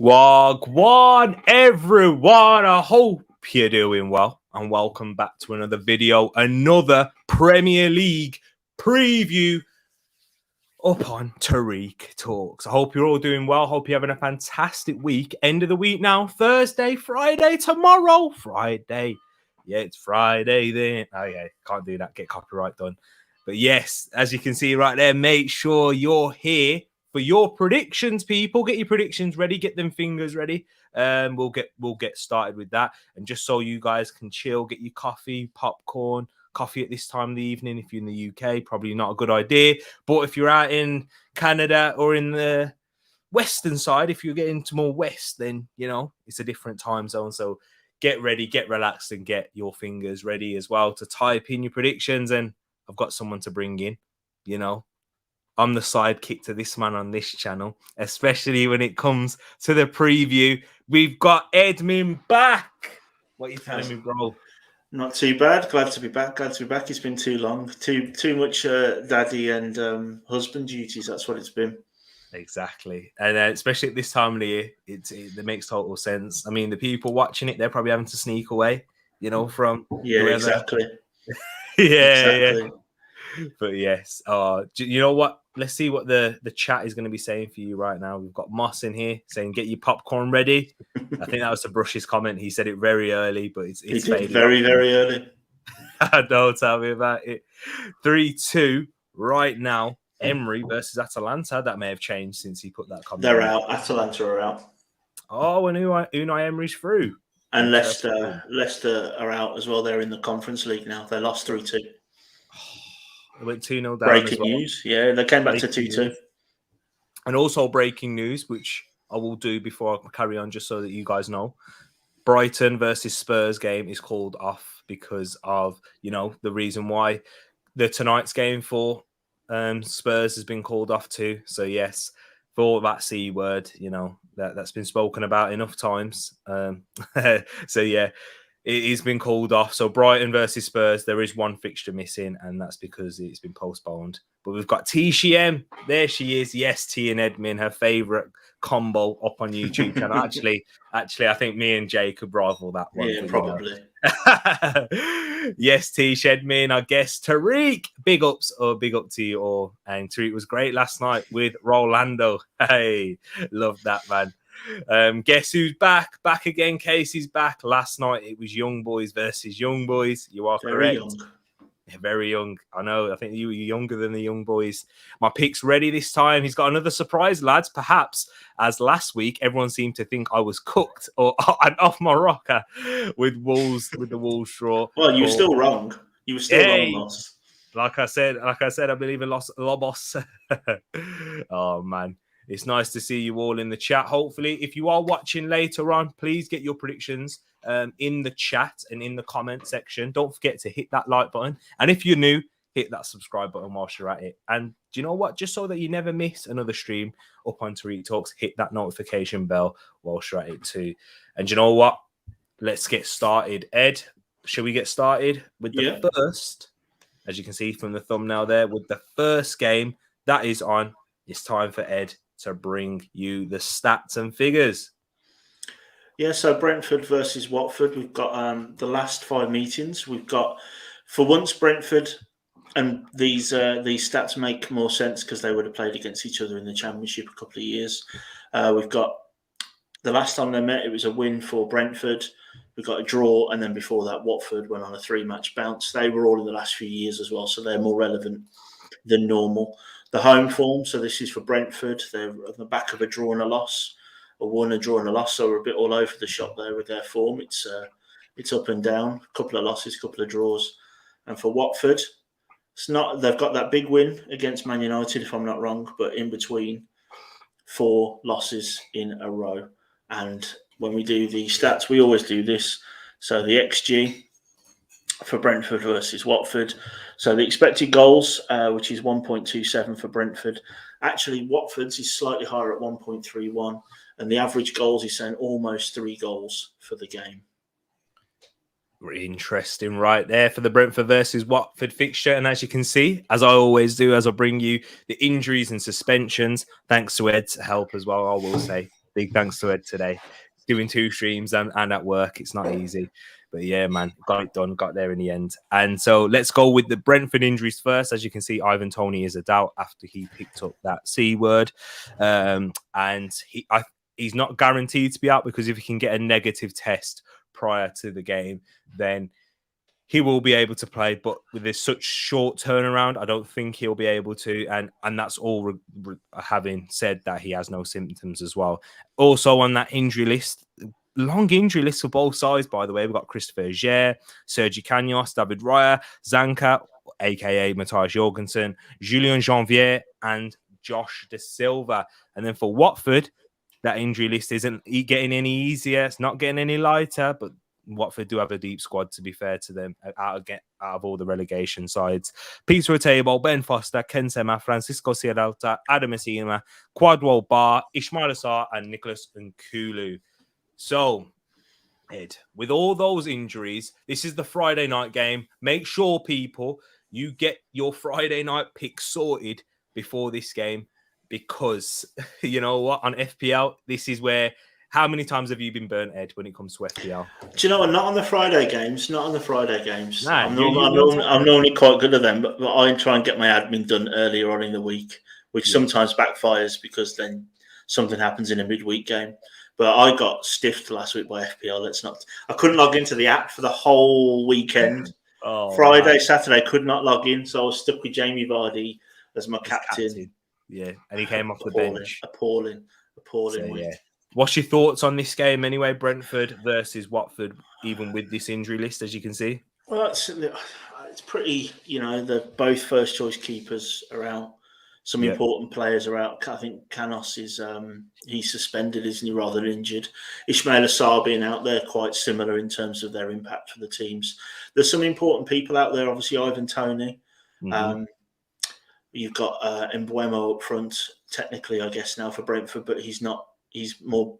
Wagwan, everyone. I hope you're doing well, and welcome back to another video, another Premier League preview up on Tereak Talks. I hope you're all doing well. Hope you're having a fantastic week. End of the week now. Thursday, Friday, tomorrow. Friday. Yeah, it's Friday then. Oh, yeah, can't do that. Get copyright done. But yes, as you can see right there, make sure you're here for your predictions, people. Get your predictions ready. Get them fingers ready. We'll get started with that. And just so you guys can chill, get your coffee, popcorn, coffee at this time of the evening. If you're in the UK, probably not a good idea. But if you're out in Canada or in the western side, if you're getting to more west, then, you know, it's a different time zone. So get ready, get relaxed, and get your fingers ready as well to type in your predictions. And I've got someone to bring in, you know. I'm the sidekick to this man on this channel, especially when it comes to the preview. We've got Edmund back. What are you telling me, bro? Not too bad. Glad to be back. It's been too long. Too much daddy and husband duties. That's what it's been. Exactly. And especially at this time of the year, it makes total sense. I mean, the people watching it, they're probably having to sneak away, you know, from whoever. Exactly. Yeah. But yes, you know what? Let's see what the chat is going to be saying for you right now. We've got Moss in here saying, "Get your popcorn ready." I think that was to brush his comment. He said it very early, but it's faded very early. Don't tell me about it. 3-2 right now. Emery versus Atalanta. That may have changed since he put that comment. They're out. Atalanta are out. Oh, and Unai Emery's through. And Leicester are out as well. They're in the Conference League now. They lost 3-2. They went 2-0 down. Breaking news. Yeah, they came back to 2-2. And also breaking news, which I will do before I carry on, just so that you guys know. Brighton versus Spurs game is called off because of, you know, the reason why. Tonight's game for Spurs has been called off too. So yes, for that C word, you know, that's been spoken about enough times. So yeah, it's been called off. So Brighton versus Spurs, there is one fixture missing, and that's because it's been postponed. But we've got TCM. There she is. Yes, T and Edmin, her favourite combo up on YouTube channel. Actually, I think me and Jay could rival that one. Yeah, probably. Yes, T Shedmin, I guess. Tereak, big up to you all. And Tereak was great last night with Rolando. Hey, love that, man. Guess who's back? Back again. Casey's back. Last night it was Young Boys versus Young Boys. You are correct. Yeah, very young. I know. I think you were younger than the Young Boys. My pick's ready this time. He's got another surprise, lads. Perhaps as last week, everyone seemed to think I was cooked or off my rocker with the Wolves straw. Well, you were still wrong. You were still wrong, Loss. Like I said, I believe in Los Lobos. Oh man. It's nice to see you all in the chat. Hopefully, if you are watching later on, please get your predictions in the chat and in the comment section. Don't forget to hit that like button. And if you're new, hit that subscribe button whilst you're at it. And do you know what? Just so that you never miss another stream up on Tereak Talks, hit that notification bell whilst you're at it too. And do you know what? Let's get started. Ed, shall we get started with the first, as you can see from the thumbnail there, with the first game that is on? It's time for Ed to bring you the stats and figures. Yeah, so Brentford versus Watford. We've got the last 5 meetings. We've got, for once, Brentford, and these stats make more sense because they would have played against each other in the Championship a couple of years. We've got the last time they met, it was a win for Brentford. We've got a draw, and then before that, Watford went on a 3-match bounce. They were all in the last few years as well, so they're more relevant than normal. The home form, so this is for Brentford. They're on the back of a draw and a loss, a won, a draw and a loss. So we're a bit all over the shop there with their form. It's up and down, a couple of losses, a couple of draws. And for Watford, it's not. They've got that big win against Man United, if I'm not wrong, but in between 4 losses in a row. And when we do the stats, we always do this. So the XG for Brentford versus Watford. So the expected goals, which is 1.27 for Brentford. Actually, Watford's is slightly higher at 1.31. And the average goals is saying almost 3 goals for the game. Interesting right there for the Brentford versus Watford fixture. And as you can see, as I always do, as I bring you the injuries and suspensions, thanks to Ed's help as well, I will say. Big thanks to Ed today. Doing 2 streams and at work. It's not easy. But yeah, man, got it done. Got there in the end. And so let's go with the Brentford injuries first. As you can see, Ivan Toney is a doubt after he picked up that C word. And he's not guaranteed to be out, because if he can get a negative test prior to the game, then he will be able to play. But with this such short turnaround, I don't think he'll be able to. And that's all having said that he has no symptoms as well. Also on that injury list, long injury list for both sides, by the way. We've got Christopher Gerrard, Sergi Canos, David Raya, Zanka, a.k.a. Matthias Jorgensen, Julien Janvier, and Josh De Silva. And then for Watford, that injury list isn't getting any easier. It's not getting any lighter, but Watford do have a deep squad, to be fair to them, out of all the relegation sides. Peter Otebo, Ben Foster, Ken Sema, Francisco Sierralta, Adam Messina, Quadwell Bar, Ismail Assar, and Nicholas Nkulu. So, Ed, with all those injuries, this is the Friday night game. Make sure, people, you get your Friday night picks sorted before this game, because you know what? On FPL, this is where... How many times have you been burnt, Ed, when it comes to FPL? Do you know what? Not on the Friday games. Not on the Friday games. Nah, I'm normally quite good at them, but I try and get my admin done earlier on in the week, which sometimes backfires because then something happens in a midweek game. But I got stiffed last week by FPL. I couldn't log into the app for the whole weekend. Friday, Saturday, could not log in, so I was stuck with Jamie Vardy as my captain. Yeah, and he came off the bench. Appalling week. Yeah. What's your thoughts on this game anyway? Brentford versus Watford, even with this injury list, as you can see? Well, it's pretty, they're both first choice keepers are out. Some important players are out. I think Canos is he's suspended, isn't he, rather than injured. Ismail Assar being out there, quite similar in terms of their impact for the teams. There's some important people out there, obviously Ivan Toney. Mm-hmm. You've got Mbeumo up front, technically, I guess, now for Brentford, but he's not. He's more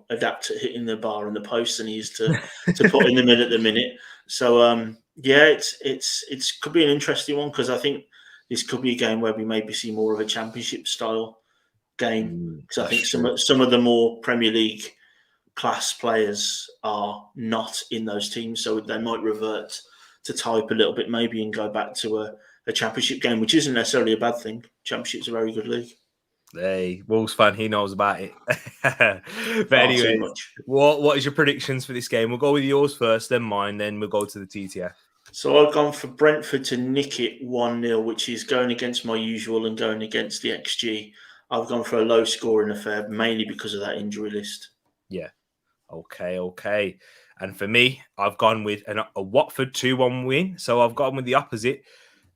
adept at hitting the bar and the post than he is to put in them in at the minute. So it's could be an interesting one, because I think this could be a game where we maybe see more of a championship style game, because I think some of the more Premier League class players are not in those teams, so they might revert to type a little bit maybe and go back to a championship game, which isn't necessarily a bad thing. Championship's a very good league. Hey, Wolves fan, he knows about it. But anyway, what is your predictions for this game? We'll go with yours first, then mine, then we'll go to the TTF. So I've gone for Brentford to nick it 1-0, which is going against my usual and going against the XG. I've gone for a low scoring affair, mainly because of that injury list. Yeah. Okay. And for me, I've gone with a Watford 2-1 win. So I've gone with the opposite.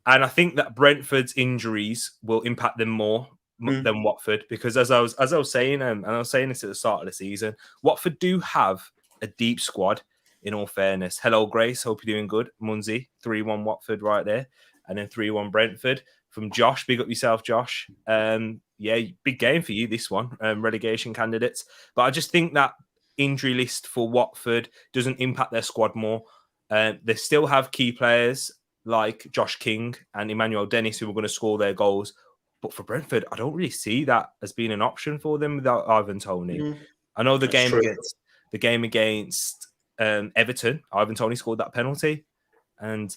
And I think that Brentford's injuries will impact them more than Watford, because as I was saying, and I was saying this at the start of the season, Watford do have a deep squad, in all fairness. Hello, Grace. Hope you're doing good. Munzi, 3-1 Watford right there. And then 3-1 Brentford from Josh. Big up yourself, Josh. Big game for you, this one. Relegation candidates. But I just think that injury list for Watford doesn't impact their squad more. They still have key players like Josh King and Emmanuel Dennis, who are going to score their goals. But for Brentford, I don't really see that as being an option for them without Ivan Toney. I know the game against Everton, Ivan Toney scored that penalty. And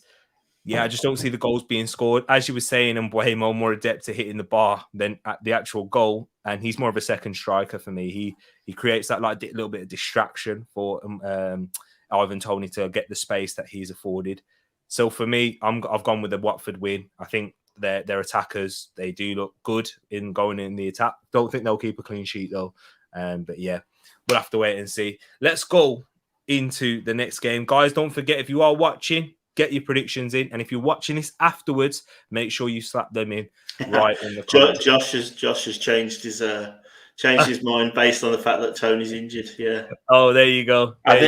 I just don't see the goals being scored. As you were saying, Mbeumo more adept at hitting the bar than at the actual goal. And he's more of a second striker for me. He creates that little bit of distraction for Ivan Toney to get the space that he's afforded. So for me, I've gone with a Watford win. I think their attackers, they do look good in going in the attack. Don't think they'll keep a clean sheet though. But yeah, we'll have to wait and see. Let's go into the next game. Guys, don't forget, if you are watching, get your predictions in. And if you're watching this afterwards, make sure you slap them in right in the comments. Josh has changed his mind based on the fact that Tony's injured. Yeah. Oh, there you go. I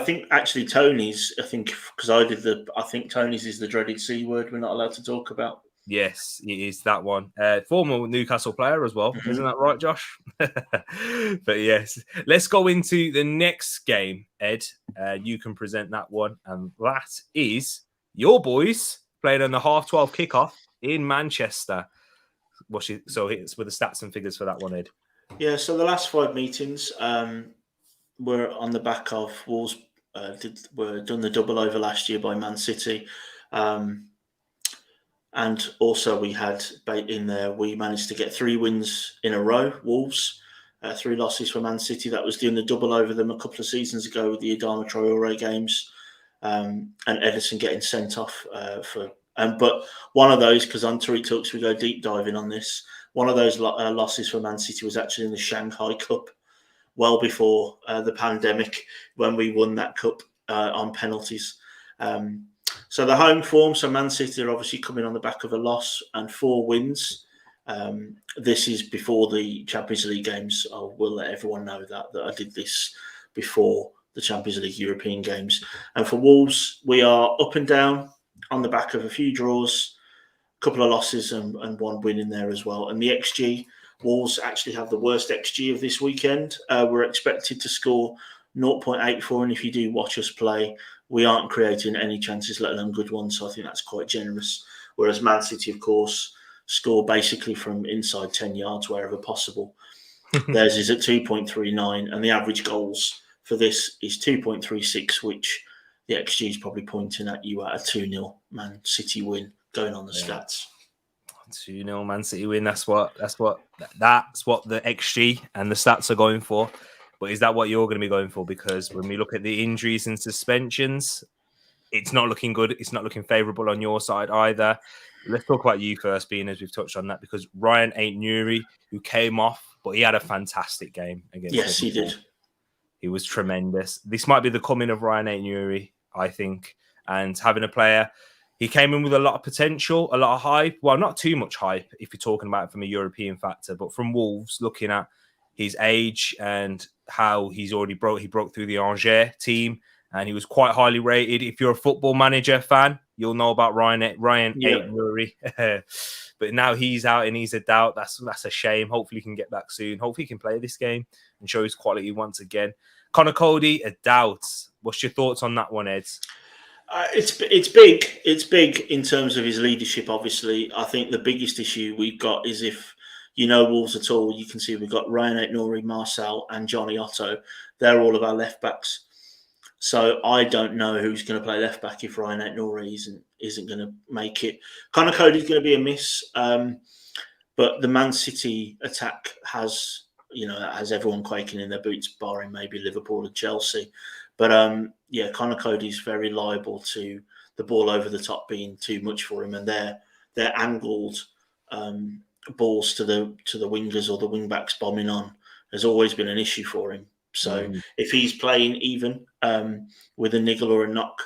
think actually Tony's. I think Tony's is the dreaded C word we're not allowed to talk about. Yes, it is that one. Former Newcastle player as well. Isn't that right, Josh? But yes, let's go into the next game, Ed. You can present that one. And that is your boys playing on the 12:30 kickoff in Manchester. So it's with the stats and figures for that one, Ed. Yeah, so the last 5 meetings were on the back of Wolves were done the double over last year by Man City. And also we had in there, we managed to get 3 wins in a row, Wolves. 3 losses for Man City. That was doing the double over them a couple of seasons ago with the Adama Traore games. And Everton getting sent off but one of those, because on Tereak Talks we go deep diving on this, one of those losses for Man City was actually in the Shanghai Cup, well before the pandemic, when we won that cup on penalties. So the home form, so Man City are obviously coming on the back of a loss and 4 wins. This is before the Champions League games. I will let everyone know that I did this before the Champions League European games. And for Wolves, we are up and down on the back of a few draws, a couple of losses and 1 win in there as well. And the XG, Wolves actually have the worst XG of this weekend. We're expected to score 0.84, and if you do watch us play, we aren't creating any chances, let alone good ones. So I think that's quite generous. Whereas Man City, of course, score basically from inside 10 yards wherever possible. Theirs is at 2.39, and the average goals for this is 2.36, which the XG is probably pointing at you at a 2-0 Man City win going on the stats. 2-0 Man City win. That's what the XG and the stats are going for. But is that what you're going to be going for? Because when we look at the injuries and suspensions, it's not looking good. It's not looking favourable on your side either. Let's talk about you first, being as we've touched on that, because Ryan Ait-Nouri, who came off, but he had a fantastic game against Liverpool. He did. He was tremendous. This might be the coming of Ryan Ait-Nouri, I think, and having a player. He came in with a lot of potential, a lot of hype. Well, not too much hype if you're talking about it from a European factor, but from Wolves, looking at his age and how he broke through the Angers team, and he was quite highly rated. If you're a Football Manager fan, you'll know about Ryan Ait-Nouri. But now he's out and he's a doubt. That's a shame. Hopefully he can get back soon. Hopefully he can play this game and show his quality once again. Connor Cody, a doubt. What's your thoughts on that one, Ed? It's big. It's big in terms of his leadership, obviously. I think the biggest issue we've got is if you know Wolves at all, you can see we've got Ryan Ait-Nouri, Marcel and Johnny Otto. They're all of our left-backs. So I don't know who's going to play left-back if Ryan Ait-Nouri isn't going to make it. Connor Cody's going to be a miss. But the Man City attack has everyone quaking in their boots, barring maybe Liverpool and Chelsea. But Connor Cody's very liable to the ball over the top being too much for him, and they're angled balls to the wingers or the wing backs bombing on has always been an issue for him. So if he's playing even with a niggle or a knock,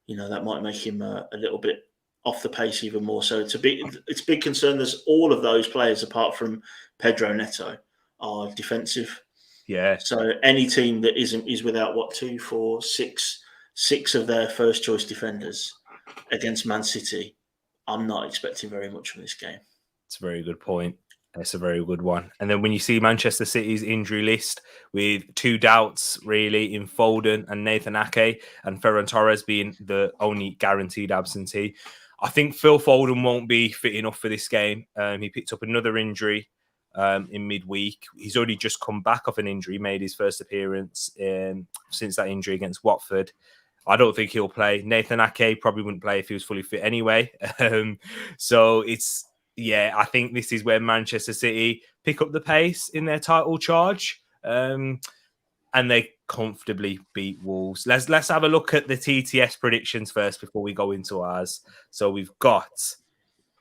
that might make him a little bit off the pace even more. So it's a big concern. There's all of those players apart from Pedro Neto are defensive. Yeah. So any team that is without 2, 4, 6 of their first choice defenders against Man City, I'm not expecting very much from this game. It's a very good point. It's a very good one. And then when you see Manchester City's injury list with 2 doubts really in Foden and Nathan Ake, and Ferran Torres being the only guaranteed absentee, I think Phil Foden won't be fit enough for this game. He picked up another injury in midweek. He's already just come back off an injury, made his first appearance since that injury against Watford. I don't think he'll play. Nathan Ake probably wouldn't play if he was fully fit anyway. I think this is where Manchester City pick up the pace in their title charge, and they comfortably beat Wolves. Let's have a look at the TTS predictions first before we go into ours. So we've got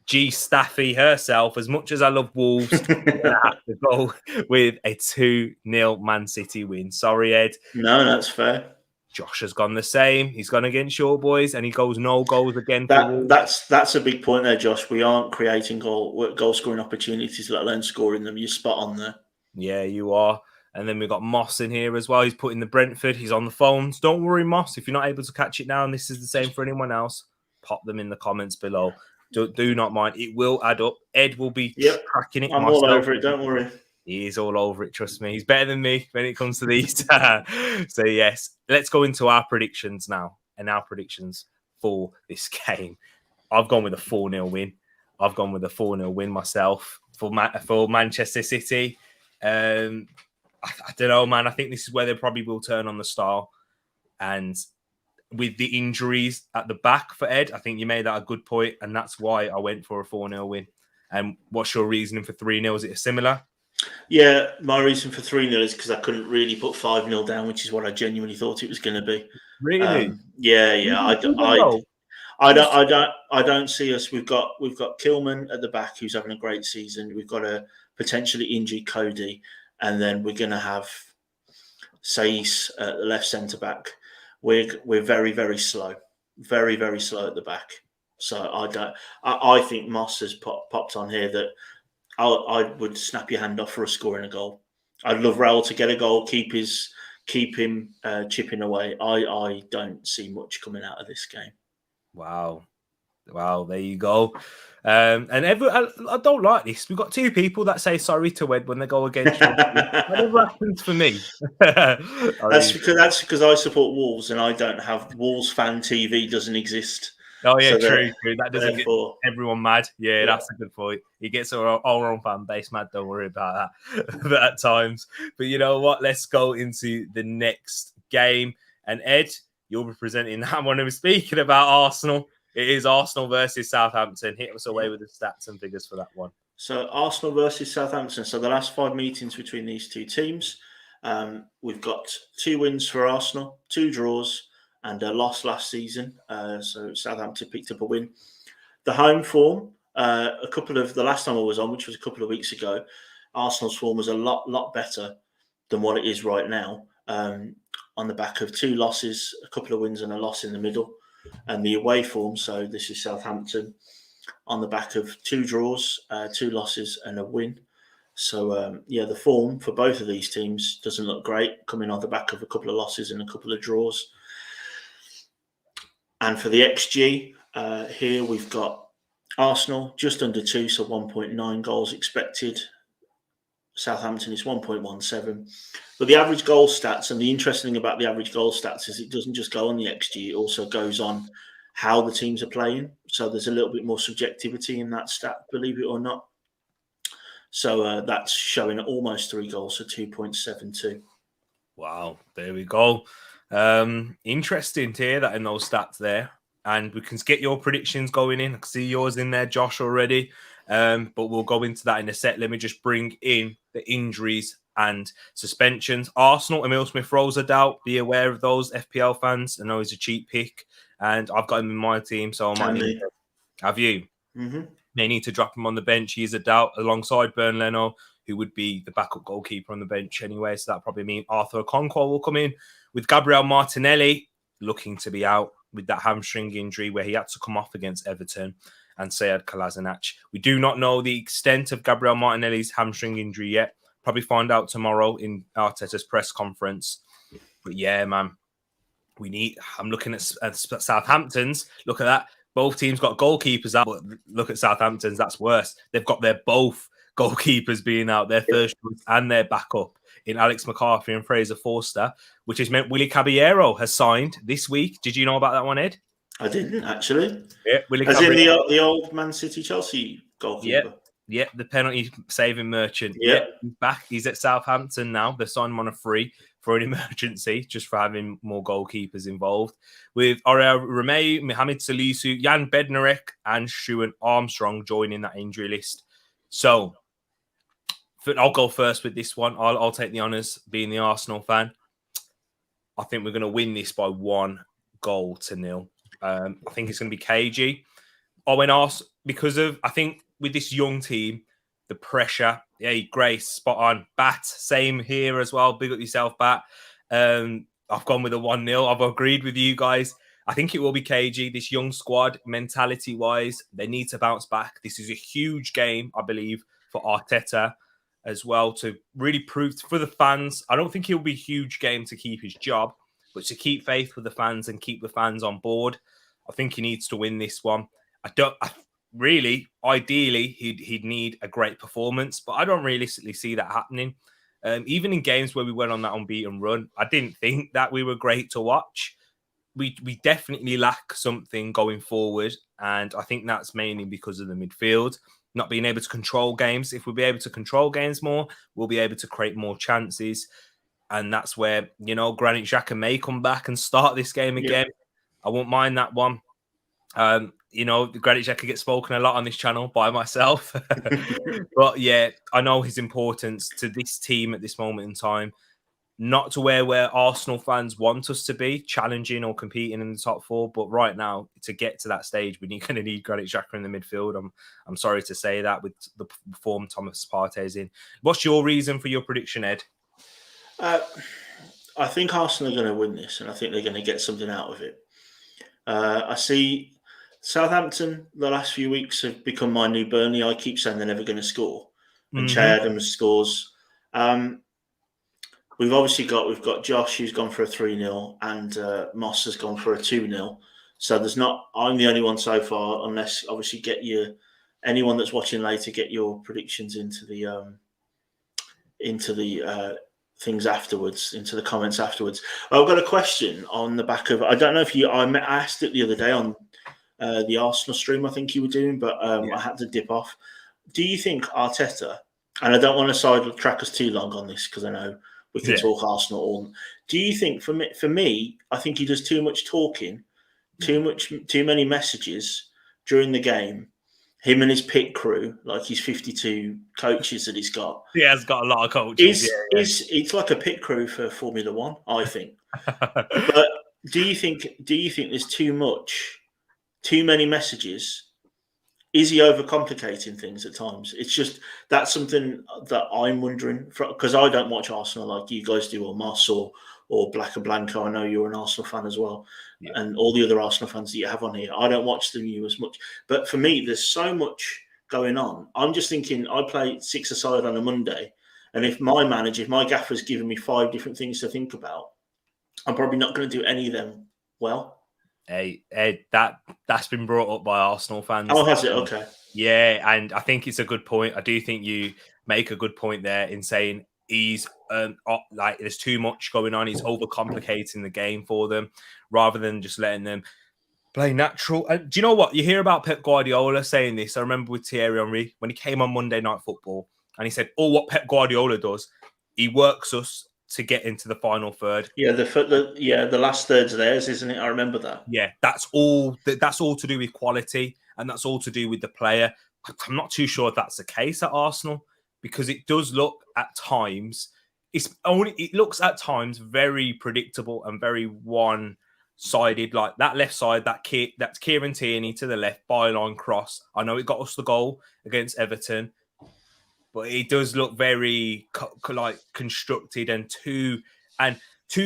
G Staffy herself. As much as I love Wolves, I'm gonna have to go with a 2-0 Man City win. Sorry, Ed. No, that's fair. Josh has gone the same. He's gone against your boys, and he goes no goals again. That's a big point there, Josh. We aren't creating goal scoring opportunities, let alone scoring them. You're spot on there. Yeah, you are. And then we've got Moss in here as well. He's putting the Brentford. He's on the phones. Don't worry, Moss. If you're not able to catch it now, and this is the same for anyone else, pop them in the comments below. Do not mind. It will add up. Ed will be cracking it. I'm all over it. Don't worry. He is all over it. Trust me. He's better than me when it comes to these. So, yes, let's go into our predictions now. And our predictions for this game. I've gone with a 4-0 win. I've gone with a 4-0 win myself for Manchester City. I don't know, man. I think this is where they probably will turn on the style. And with the injuries at the back for Ed, I think you made that a good point, and that's why I went for a 4-0 win. And what's your reasoning for 3-0? Is it similar? Yeah, my reason for 3-0 is because I couldn't really put 5-0 down, which is what I genuinely thought it was going to be. Really? I don't see us. We've got Kilman at the back, who's having a great season. We've got a potentially injured Cody, and then we're going to have Saiss at the left centre back. We're very, very slow, very, very slow at the back. So I think Moss has popped on here that I would snap your hand off for scoring a goal. I'd love Raul to get a goal, keep him chipping away. I don't see much coming out of this game. Wow, there you go. And I don't like this. We've got two people that say sorry to Ed when they go against you. That never happens for me. That's because I support Wolves and I don't have Wolves fan TV doesn't exist. Oh yeah, so true. That doesn't get everyone mad. Yeah, that's a good point. He gets our own fan base mad. Don't worry about that at times. But you know what? Let's go into the next game. And Ed, you'll be presenting that one. And we're speaking about Arsenal. It is Arsenal versus Southampton. Hit us away with the stats and figures for that one. So Arsenal versus Southampton. So the last 5 meetings between these two teams, we've got 2 wins for Arsenal, 2 draws, and a loss last season. So Southampton picked up a win. The home form, the last time I was on, which was a couple of weeks ago, Arsenal's form was a lot better than what it is right now. On the back of 2 losses, a couple of wins and a loss in the middle. And the away form, so this is Southampton, on the back of 2 draws, 2 losses and a win. So, the form for both of these teams doesn't look great, coming on the back of a couple of losses and a couple of draws. And for the XG, here we've got Arsenal just under 2, so 1.9 goals expected. Southampton is 1.17. But the average goal stats, and the interesting thing about the average goal stats is it doesn't just go on the XG, it also goes on how the teams are playing. So there's a little bit more subjectivity in that stat, believe it or not. So that's showing almost 3 goals, so 2.72. Wow, there we go. Interesting to hear that in those stats there. And we can get your predictions going in. I can see yours in there, Josh, already. But we'll go into that in a sec. Let me just bring in the injuries and suspensions. Arsenal, Emil Smith-Rowe's a doubt. Be aware of those, FPL fans. I know he's a cheap pick. And I've got him in my team, so I might need to... Have you? Mm-hmm. May need to drop him on the bench. He's a doubt alongside Bern Leno, who would be the backup goalkeeper on the bench anyway. So that probably means Arthur Okonkwo will come in. With Gabriel Martinelli looking to be out with that hamstring injury where he had to come off against Everton, and Sead Kolasinac. We do not know the extent of Gabriel Martinelli's hamstring injury yet. Probably find out tomorrow in Arteta's press conference. But yeah, man, I'm looking at Southampton's. Look at that. Both teams got goalkeepers out, but look at Southampton's. That's worse. They've got their both goalkeepers being out, their first choice and their backup in Alex McCarthy and Fraser Forster, which has meant Willy Caballero has signed this week. Did you know about that one, Ed? I didn't, actually. Yeah, Willy As Caballero. In the old Man City Chelsea goalkeeper. Yeah, the penalty saving merchant. Yeah, he's back. He's at Southampton now. They signed him on a free for an emergency, just for having more goalkeepers involved. With Aurel Romeu, Mohamed Salisu, Jan Bednarek, and Shuan Armstrong joining that injury list. So, I'll go first with this one. I'll take the honours, being the Arsenal fan. I think we're going to win this by 1-0. I think it's going to be cagey. I think with this young team, the pressure, Grace, spot on. Bat, same here as well. Big up yourself, Bat. I've gone with a 1-0. I've agreed with you guys. I think it will be cagey. This young squad, mentality-wise, they need to bounce back. This is a huge game, I believe, for Arteta as well, to really prove for the fans. I don't think it'll be a huge game to keep his job, but to keep faith with the fans and keep the fans on board. I think he needs to win this one. Ideally, he'd need a great performance, but I don't realistically see that happening. Even in games where we went on that unbeaten run, I didn't think that we were great to watch. We definitely lack something going forward, and I think that's mainly because of the midfield. not being able to control games. If we'll be able to control games more, we'll be able to create more chances. And that's where, Granit Xhaka may come back and start this game again. I won't mind that one. Granit Xhaka gets spoken a lot on this channel by myself. But yeah, I know his importance to this team at this moment in time. Not to where Arsenal fans want us to be, challenging or competing in the top four. But right now, to get to that stage, we're going to need Granit Xhaka in the midfield. I'm sorry to say that with the form Thomas Partey's in. What's your reason for your prediction, Ed? I think Arsenal are going to win this, and I think they're going to get something out of it. I see Southampton the last few weeks have become my new Burnley. I keep saying they're never going to score, and Che Adams scores. We've got Josh who's gone for a 3-0 and Moss has gone for a 2-0. So I'm the only one so far, unless obviously anyone that's watching later, get your predictions into the things afterwards, into the comments afterwards. I've got a question on the back of, I don't know if I asked it the other day on the Arsenal stream, I think you were doing, but I had to dip off. Do you think Arteta, and I don't want to sidetrack us too long on this because I know we can talk Arsenal all. Do you think, for me, I think he does too much talking, too many messages during the game. Him and his pit crew, like his 52 coaches that he's got. He has got a lot of coaches. It's like a pit crew for Formula One, I think. But do you think there's too many messages? Is he overcomplicating things at times? It's just, that's something that I'm wondering, because I don't watch Arsenal like you guys do, or Moss or Black and Blanco. I know you're an Arsenal fan as well, and all the other Arsenal fans that you have on here. I don't watch them you as much, but for me, there's so much going on. I'm just thinking, I play 6-a-side on a Monday, and if my gaffer's giving me 5 different things to think about, I'm probably not going to do any of them well. Hey, Ed, that's been brought up by Arsenal fans. Oh, has it? Okay. Yeah, and I think it's a good point. I do think you make a good point there in saying he's there's too much going on. He's overcomplicating the game for them rather than just letting them play natural. And do you know what? You hear about Pep Guardiola saying this. I remember with Thierry Henry when he came on Monday Night Football and he said, what Pep Guardiola does, he works us to get into the final third. Yeah, the last third's theirs, isn't it? I remember that. Yeah, that's all to do with quality, and that's all to do with the player. I'm not too sure if that's the case at Arsenal, because it does look at times, it looks at times very predictable and very one-sided. Like that left side, that's Kieran Tierney to the left, byline cross. I know it got us the goal against Everton, but it does look very constructed and too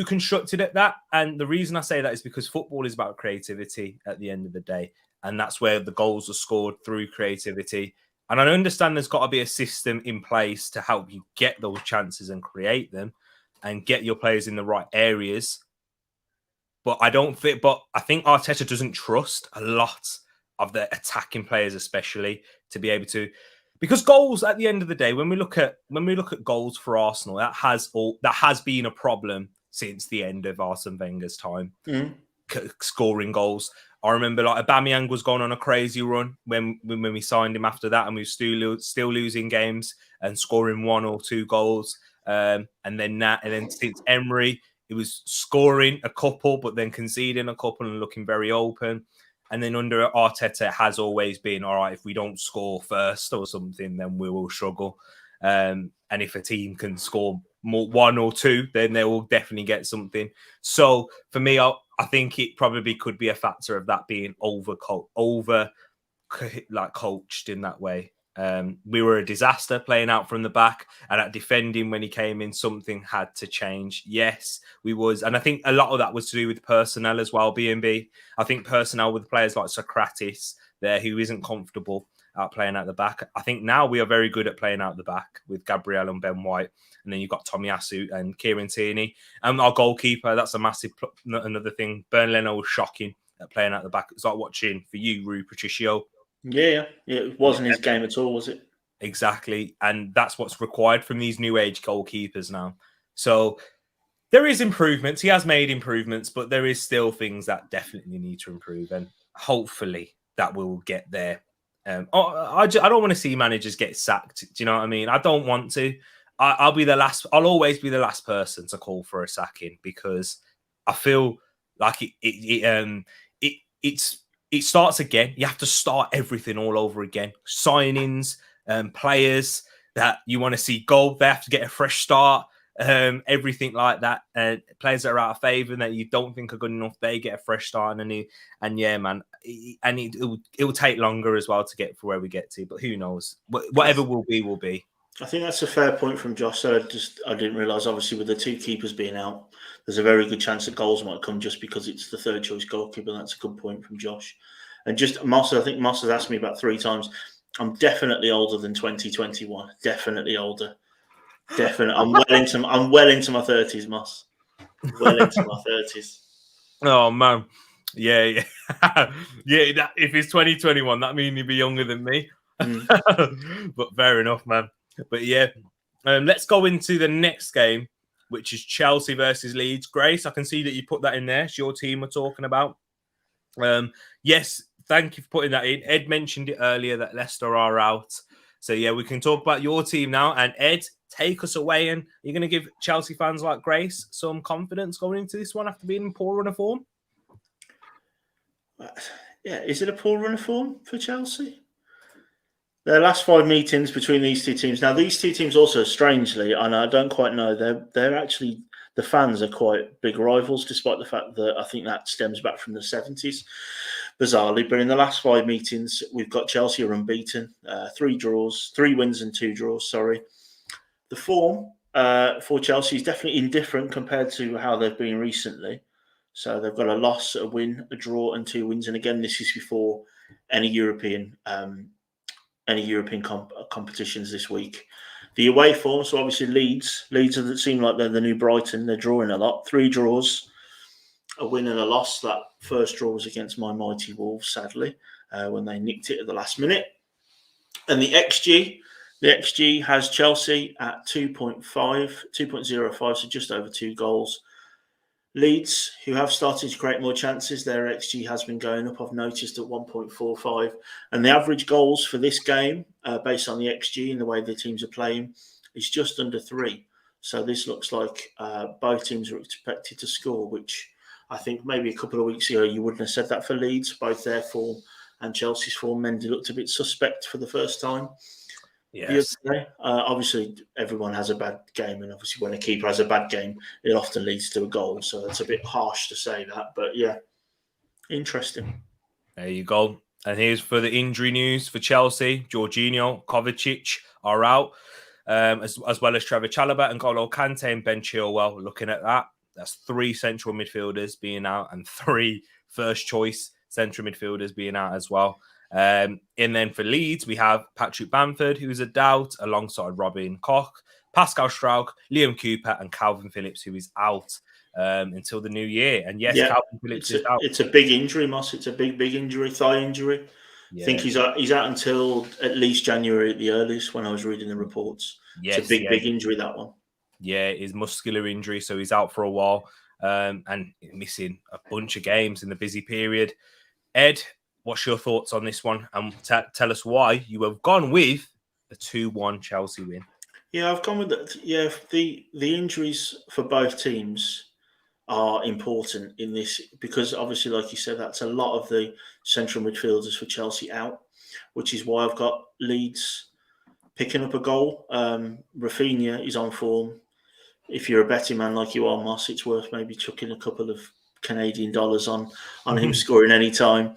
constructed at that. And the reason I say that is because football is about creativity at the end of the day. And that's where the goals are scored, through creativity. And I understand there's got to be a system in place to help you get those chances and create them and get your players in the right areas. But I think Arteta doesn't trust a lot of the attacking players, especially, to be able to. Because goals, at the end of the day, when we look at goals for Arsenal, that has been a problem since the end of Arsene Wenger's time, scoring goals. I remember Aubameyang was going on a crazy run when we signed him after that, and we were still losing games and scoring 1 or 2 goals. And then since Emery, he was scoring a couple, but then conceding a couple and looking very open. And then under Arteta, it has always been, all right, if we don't score first or something, then we will struggle. And if a team can score 1 or 2, then they will definitely get something. So for me, I think it probably could be a factor of that being coached in that way. We were a disaster playing out from the back, and at defending when he came in, something had to change. Yes, we was. And I think a lot of that was to do with personnel as well, B&B. I think personnel with players like Socrates there, who isn't comfortable out playing out the back. I think now we are very good at playing out the back with Gabriel and Ben White. And then you've got Tomiyasu and Kieran Tierney. And our goalkeeper, that's a massive, another thing. Bern Leno was shocking at playing out the back. It's like watching, for you, Rui Patricio. Yeah, it wasn't his game at all, was it? Exactly. And that's what's required from these new age goalkeepers now. So there is improvements. He has made improvements, but there is still things that definitely need to improve. And hopefully that will get there. I don't want to see managers get sacked. Do you know what I mean? I don't want to. I'll be the last. I'll always be the last person to call for a sacking because I feel like it starts again. You have to start everything all over again. Signings, players that you want to see go, they have to get a fresh start. Everything like that. Players that are out of favour that you don't think are good enough, they get a fresh start. And yeah, man, it will take longer as well to get for where we get to. But who knows? Whatever will be, will be. I think that's a fair point from Josh. So I didn't realise, obviously, with the two keepers being out, there's a very good chance that goals might come just because it's the third choice goalkeeper. That's a good point from Josh. And just Moss, I think Moss has asked me about 3 times. I'm definitely older than 2021. Definitely older. Definitely. I'm well into my 30s, Moss. Well into my 30s. Oh man. Yeah. Yeah, if it's 2021, that means you'd be younger than me. But fair enough, man. But yeah, let's go into the next game, which is Chelsea versus Leeds. Grace, I can see that you put that in there. It's your team we're talking about. Yes, thank you for putting that in. Ed mentioned it earlier that Leicester are out. So yeah, we can talk about your team now. And Ed, take us away. And you're going to give Chelsea fans like Grace some confidence going into this one after being in poor run of form? Yeah, is it a poor run of form for Chelsea? Their last 5 meetings between these two teams. Now, these two teams also, strangely, and I don't quite know, they're actually, the fans are quite big rivals, despite the fact that I think that stems back from the 70s, bizarrely. But in the last 5 meetings, we've got Chelsea are unbeaten, 3 wins and 2 draws, sorry. The form for Chelsea is definitely indifferent compared to how they've been recently. So they've got a loss, a win, a draw, and 2 wins. And again, this is before any European competitions this week. The away form, so obviously Leeds seem like they're the new Brighton. They're drawing a lot. 3 draws, a win and a loss. That first draw was against my mighty Wolves, sadly, when they nicked it at the last minute. And the XG has Chelsea at 2.05, so just over 2 goals. Leeds, who have started to create more chances, their XG has been going up, I've noticed, at 1.45. And the average goals for this game, based on the XG and the way the teams are playing, is just under 3. So this looks like both teams are expected to score, which I think maybe a couple of weeks ago you wouldn't have said that for Leeds. Both their form and Chelsea's form, Mendy looked a bit suspect for the first time. Yes. Obviously, everyone has a bad game, and obviously, when a keeper has a bad game, it often leads to a goal. So it's a bit harsh to say that, but yeah, interesting. There you go. And here's for the injury news for Chelsea: Jorginho, Kovacic are out, as well as Trevor Chalobah and N'Golo Kante and Ben Chilwell. Looking at that, that's 3 central midfielders being out and 3 first choice central midfielders being out as well. And then for Leeds, we have Patrick Bamford, who's a doubt, alongside Robin Koch, Pascal Struijk, Liam Cooper, and Calvin Phillips, who is out until the new year. And yes, Calvin Phillips is out. It's a big injury, Moss. It's a big injury, thigh injury. Yeah. I think he's out until at least January at the earliest, when I was reading the reports. Yes, it's a big injury, that one. Yeah, it's muscular injury, so he's out for a while and missing a bunch of games in the busy period. Ed, what's your thoughts on this one? And tell us why you have gone with a 2-1 Chelsea win. Yeah, I've gone with that. Yeah, the injuries for both teams are important in this because obviously, like you said, that's a lot of the central midfielders for Chelsea out, which is why I've got Leeds picking up a goal. Rafinha is on form. If you're a betting man like you are, Moss, it's worth maybe chucking a couple of Canadian dollars on him scoring any time.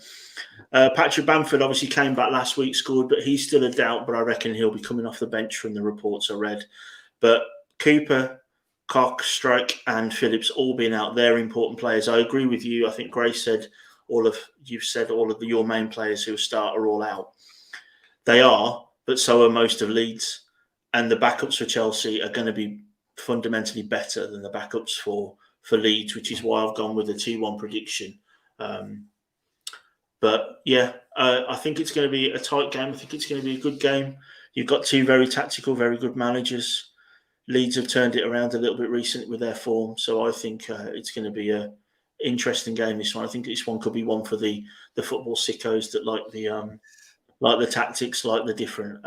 Patrick Bamford obviously came back last week, scored, but he's still a doubt. But I reckon he'll be coming off the bench from the reports I read. But Cooper, Koch, Struijk, and Phillips all being out, they're important players. I agree with you. I think Grace said all of your main players who start are all out. They are, but so are most of Leeds. And the backups for Chelsea are going to be fundamentally better than the backups for Leeds, which is why I've gone with a 2-1 prediction. But yeah, I think it's going to be a tight game. I think it's going to be a good game. You've got 2 very tactical, very good managers. Leeds have turned it around a little bit recently with their form. So I think it's going to be an interesting game, this one. I think this one could be one for the football sickos that like the like the tactics, like the different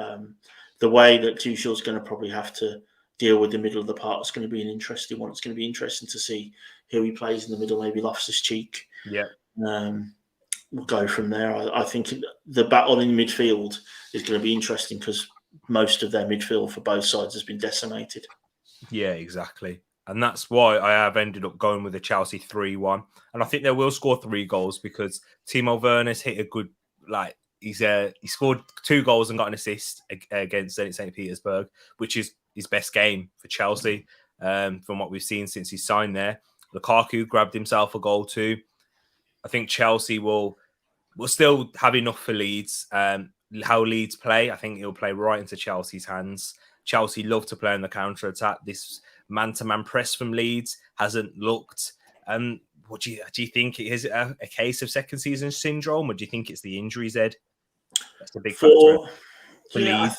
the way that Tuchel's going to probably have to deal with the middle of the park is going to be an interesting one. It's going to be interesting to see who he plays in the middle. Maybe Loftus-Cheek. Yeah. We'll go from there. I think the battle in midfield is going to be interesting because most of their midfield for both sides has been decimated. Yeah, exactly. And that's why I have ended up going with the Chelsea 3-1. And I think they will score 3 goals because Timo Werner's hit a good, he scored 2 goals and got an assist against St. Petersburg, which is his best game for Chelsea from what we've seen since he signed there. Lukaku grabbed himself a goal too. I think Chelsea will still have enough for Leeds. How Leeds play, I think it'll play right into Chelsea's hands. Chelsea love to play on the counter-attack. This man-to-man press from Leeds hasn't looked. What do you think? Is it a case of second season syndrome, or do you think it's the injuries, Ed? That's a big factor for Leeds.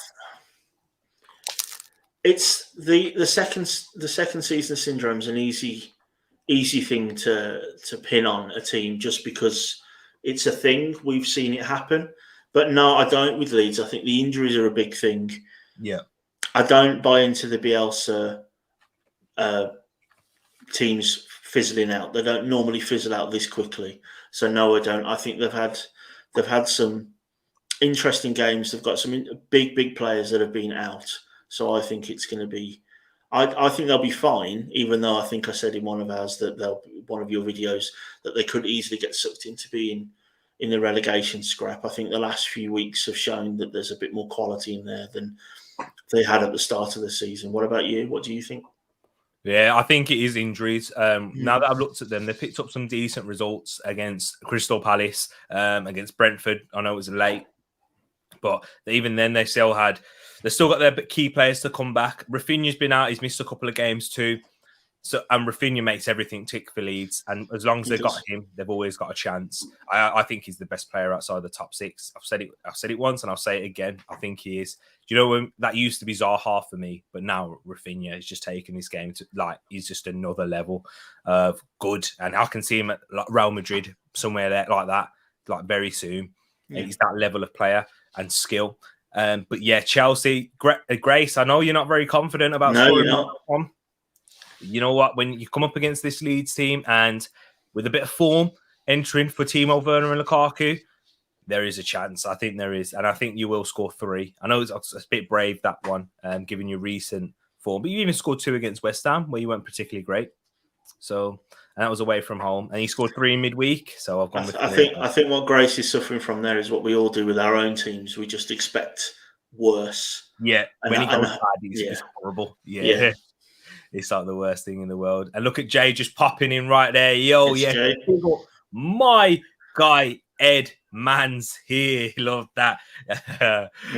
It's the second season syndrome is an easy thing to pin on a team just because it's a thing. We've seen it happen. But no, I don't with Leeds. I think the injuries are a big thing. Yeah. I don't buy into the Bielsa teams fizzling out. They don't normally fizzle out this quickly. So no, I don't. I think they've had some interesting games. They've got some big players that have been out. So I think it's going to be. I think they'll be fine. Even though I think I said in one of ours that one of your videos that they could easily get sucked into being in the relegation scrap. I think the last few weeks have shown that there's a bit more quality in there than they had at the start of the season. What about you? What do you think? Yeah, I think it is injuries. Now that I've looked at them, they picked up some decent results against Crystal Palace, against Brentford. I know it was late, but even then they still got their key players to come back. Rafinha's been out; he's missed a couple of games too. So, and Rafinha makes everything tick for Leeds, and as long as they've got him, they've always got a chance. I think he's the best player outside the top 6. I've said it once, and I'll say it again. I think he is. You know, when that used to be Zaha for me, but now Rafinha is just taking this game to he's just another level of good, and I can see him at Real Madrid somewhere there like that, very soon. Yeah. He's that level of player and skill. But yeah, Chelsea, Grace. I know you're not very confident about scoring that one. You know what? When you come up against this Leeds team and with a bit of form entering for Timo Werner and Lukaku, there is a chance. I think there is. And I think you will score 3. I know it's a bit brave, that one, given your recent form. But you even scored 2 against West Ham, where you weren't particularly great. So, and that was away from home. And you scored 3 in midweek. So I've gone with 3. I think what Grace is suffering from there is what we all do with our own teams. We just expect worse. Yeah. When it goes bad, it's horrible. Yeah. It's like the worst thing in the world. And look at Jay just popping in right there. Yo, Jay. My guy, Ed Mans here. Love that.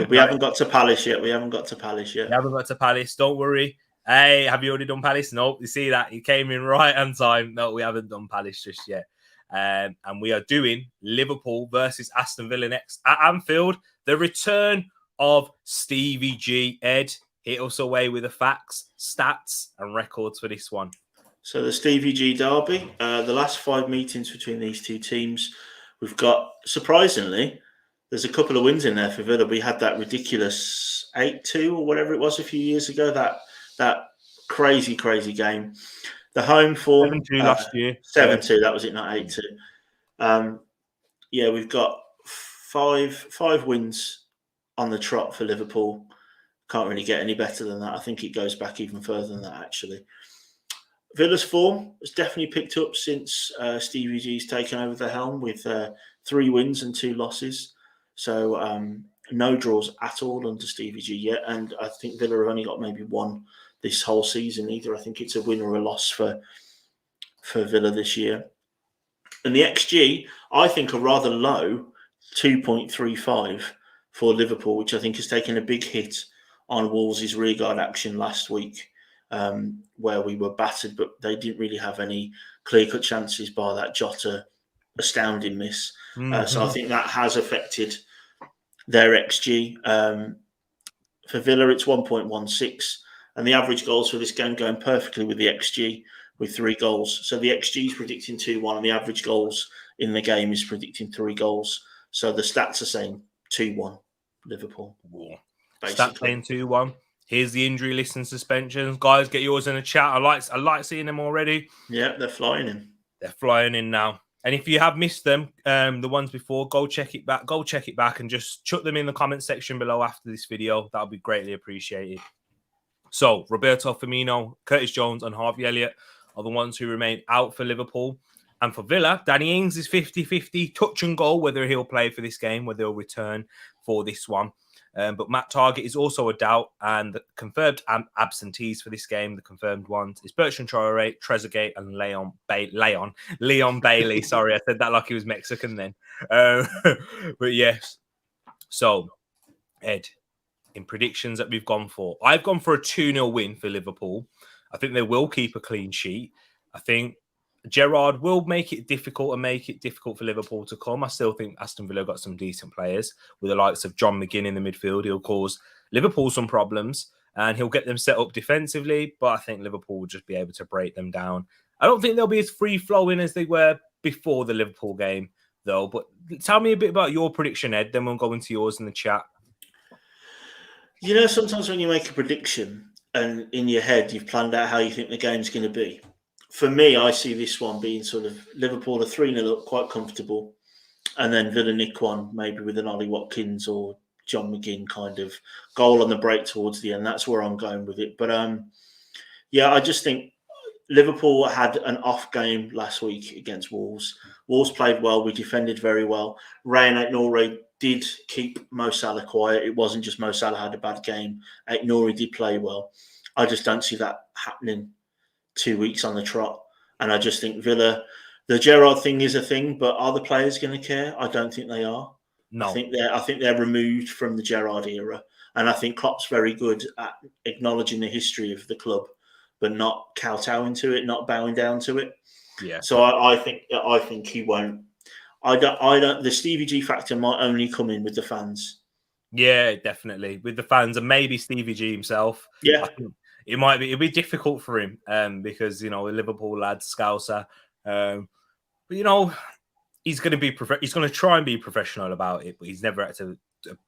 We haven't got to Palace yet. We haven't got to Palace. Don't worry. Hey, have you already done Palace? Nope. You see that? He came in right on time. No, we haven't done Palace just yet. And we are doing Liverpool versus Aston Villa next at Anfield. The return of Stevie G. Ed, hit us away with the facts, stats, and records for this one. So the Stevie G derby, the last 5 meetings between these two teams, we've got, surprisingly, there's a couple of wins in there for Villa. We had that ridiculous 8-2 or whatever it was a few years ago, that crazy game. The home form... 7-2 last year. 7-2, that was it, not 8-2. Yeah, we've got five wins on the trot for Liverpool. Can't really get any better than that. I think it goes back even further than that, actually. Villa's form has definitely picked up since Stevie G's taken over the helm with 3 wins and 2 losses. So no draws at all under Stevie G yet. And I think Villa have only got maybe 1 this whole season either. I think it's a win or a loss for Villa this year. And the XG, I think, are rather low, 2.35 for Liverpool, which I think has taken a big hit on Wolves' rearguard action last week, where we were battered, but they didn't really have any clear-cut chances bar that Jota astounding miss. So I think that has affected their XG. For Villa, it's 1.16, and the average goals for this game going perfectly with the XG with 3 goals. So the XG is predicting 2-1, and the average goals in the game is predicting 3 goals. So the stats are saying 2-1 Liverpool. Stat playing 2-1. Here's the injury list and suspensions. Guys, get yours in the chat. I like seeing them already. Yeah, they're flying in. They're flying in now. And if you have missed them, the ones before, go check it back. Go check it back and just chuck them in the comment section below after this video. That'll be greatly appreciated. So, Roberto Firmino, Curtis Jones, and Harvey Elliott are the ones who remain out for Liverpool. And for Villa, Danny Ings is 50-50, touch and goal, whether he'll play for this game, whether he'll return for this one. But Matt Targett is also a doubt, and the confirmed absentees for this game, the confirmed ones, is Bertrand Traore, Trezeguet, and Leon Bailey. Sorry, I said that like he was Mexican then. But yes. So, Ed, in predictions that we've gone for, I've gone for a 2-0 win for Liverpool. I think they will keep a clean sheet. I think Gerrard will make it difficult for Liverpool to come. I still think Aston Villa got some decent players with the likes of John McGinn in the midfield. He'll cause Liverpool some problems and he'll get them set up defensively, but I think Liverpool will just be able to break them down. I don't think they'll be as free-flowing as they were before the Liverpool game, though. But tell me a bit about your prediction, Ed, then we'll go into yours in the chat. You know, sometimes when you make a prediction and in your head you've planned out how you think the game's going to be, for me, I see this one being sort of Liverpool are 3-0 up, quite comfortable, and then Villa nick one, maybe with an Ollie Watkins or John McGinn kind of goal on the break towards the end. That's where I'm going with it. But yeah, I just think Liverpool had an off game last week against Wolves. Wolves played well. We defended very well. Ray and Aït-Nouri did keep Mo Salah quiet. It wasn't just Mo Salah had a bad game. Aït-Nouri did play well. I just don't see that happening 2 weeks on the trot. And I just think Villa, the Gerrard thing is a thing, but are the players going to care? I don't think they are. No. I think they're removed from the Gerrard era. And I think Klopp's very good at acknowledging the history of the club, but not kowtowing to it, not bowing down to it. Yeah. So I think he won't. I don't. The Stevie G factor might only come in with the fans. Yeah, definitely with the fans and maybe Stevie G himself. Yeah. I think it'll be difficult for him because a Liverpool lad, Scouser. But he's going to try and be professional about it, but he's never had to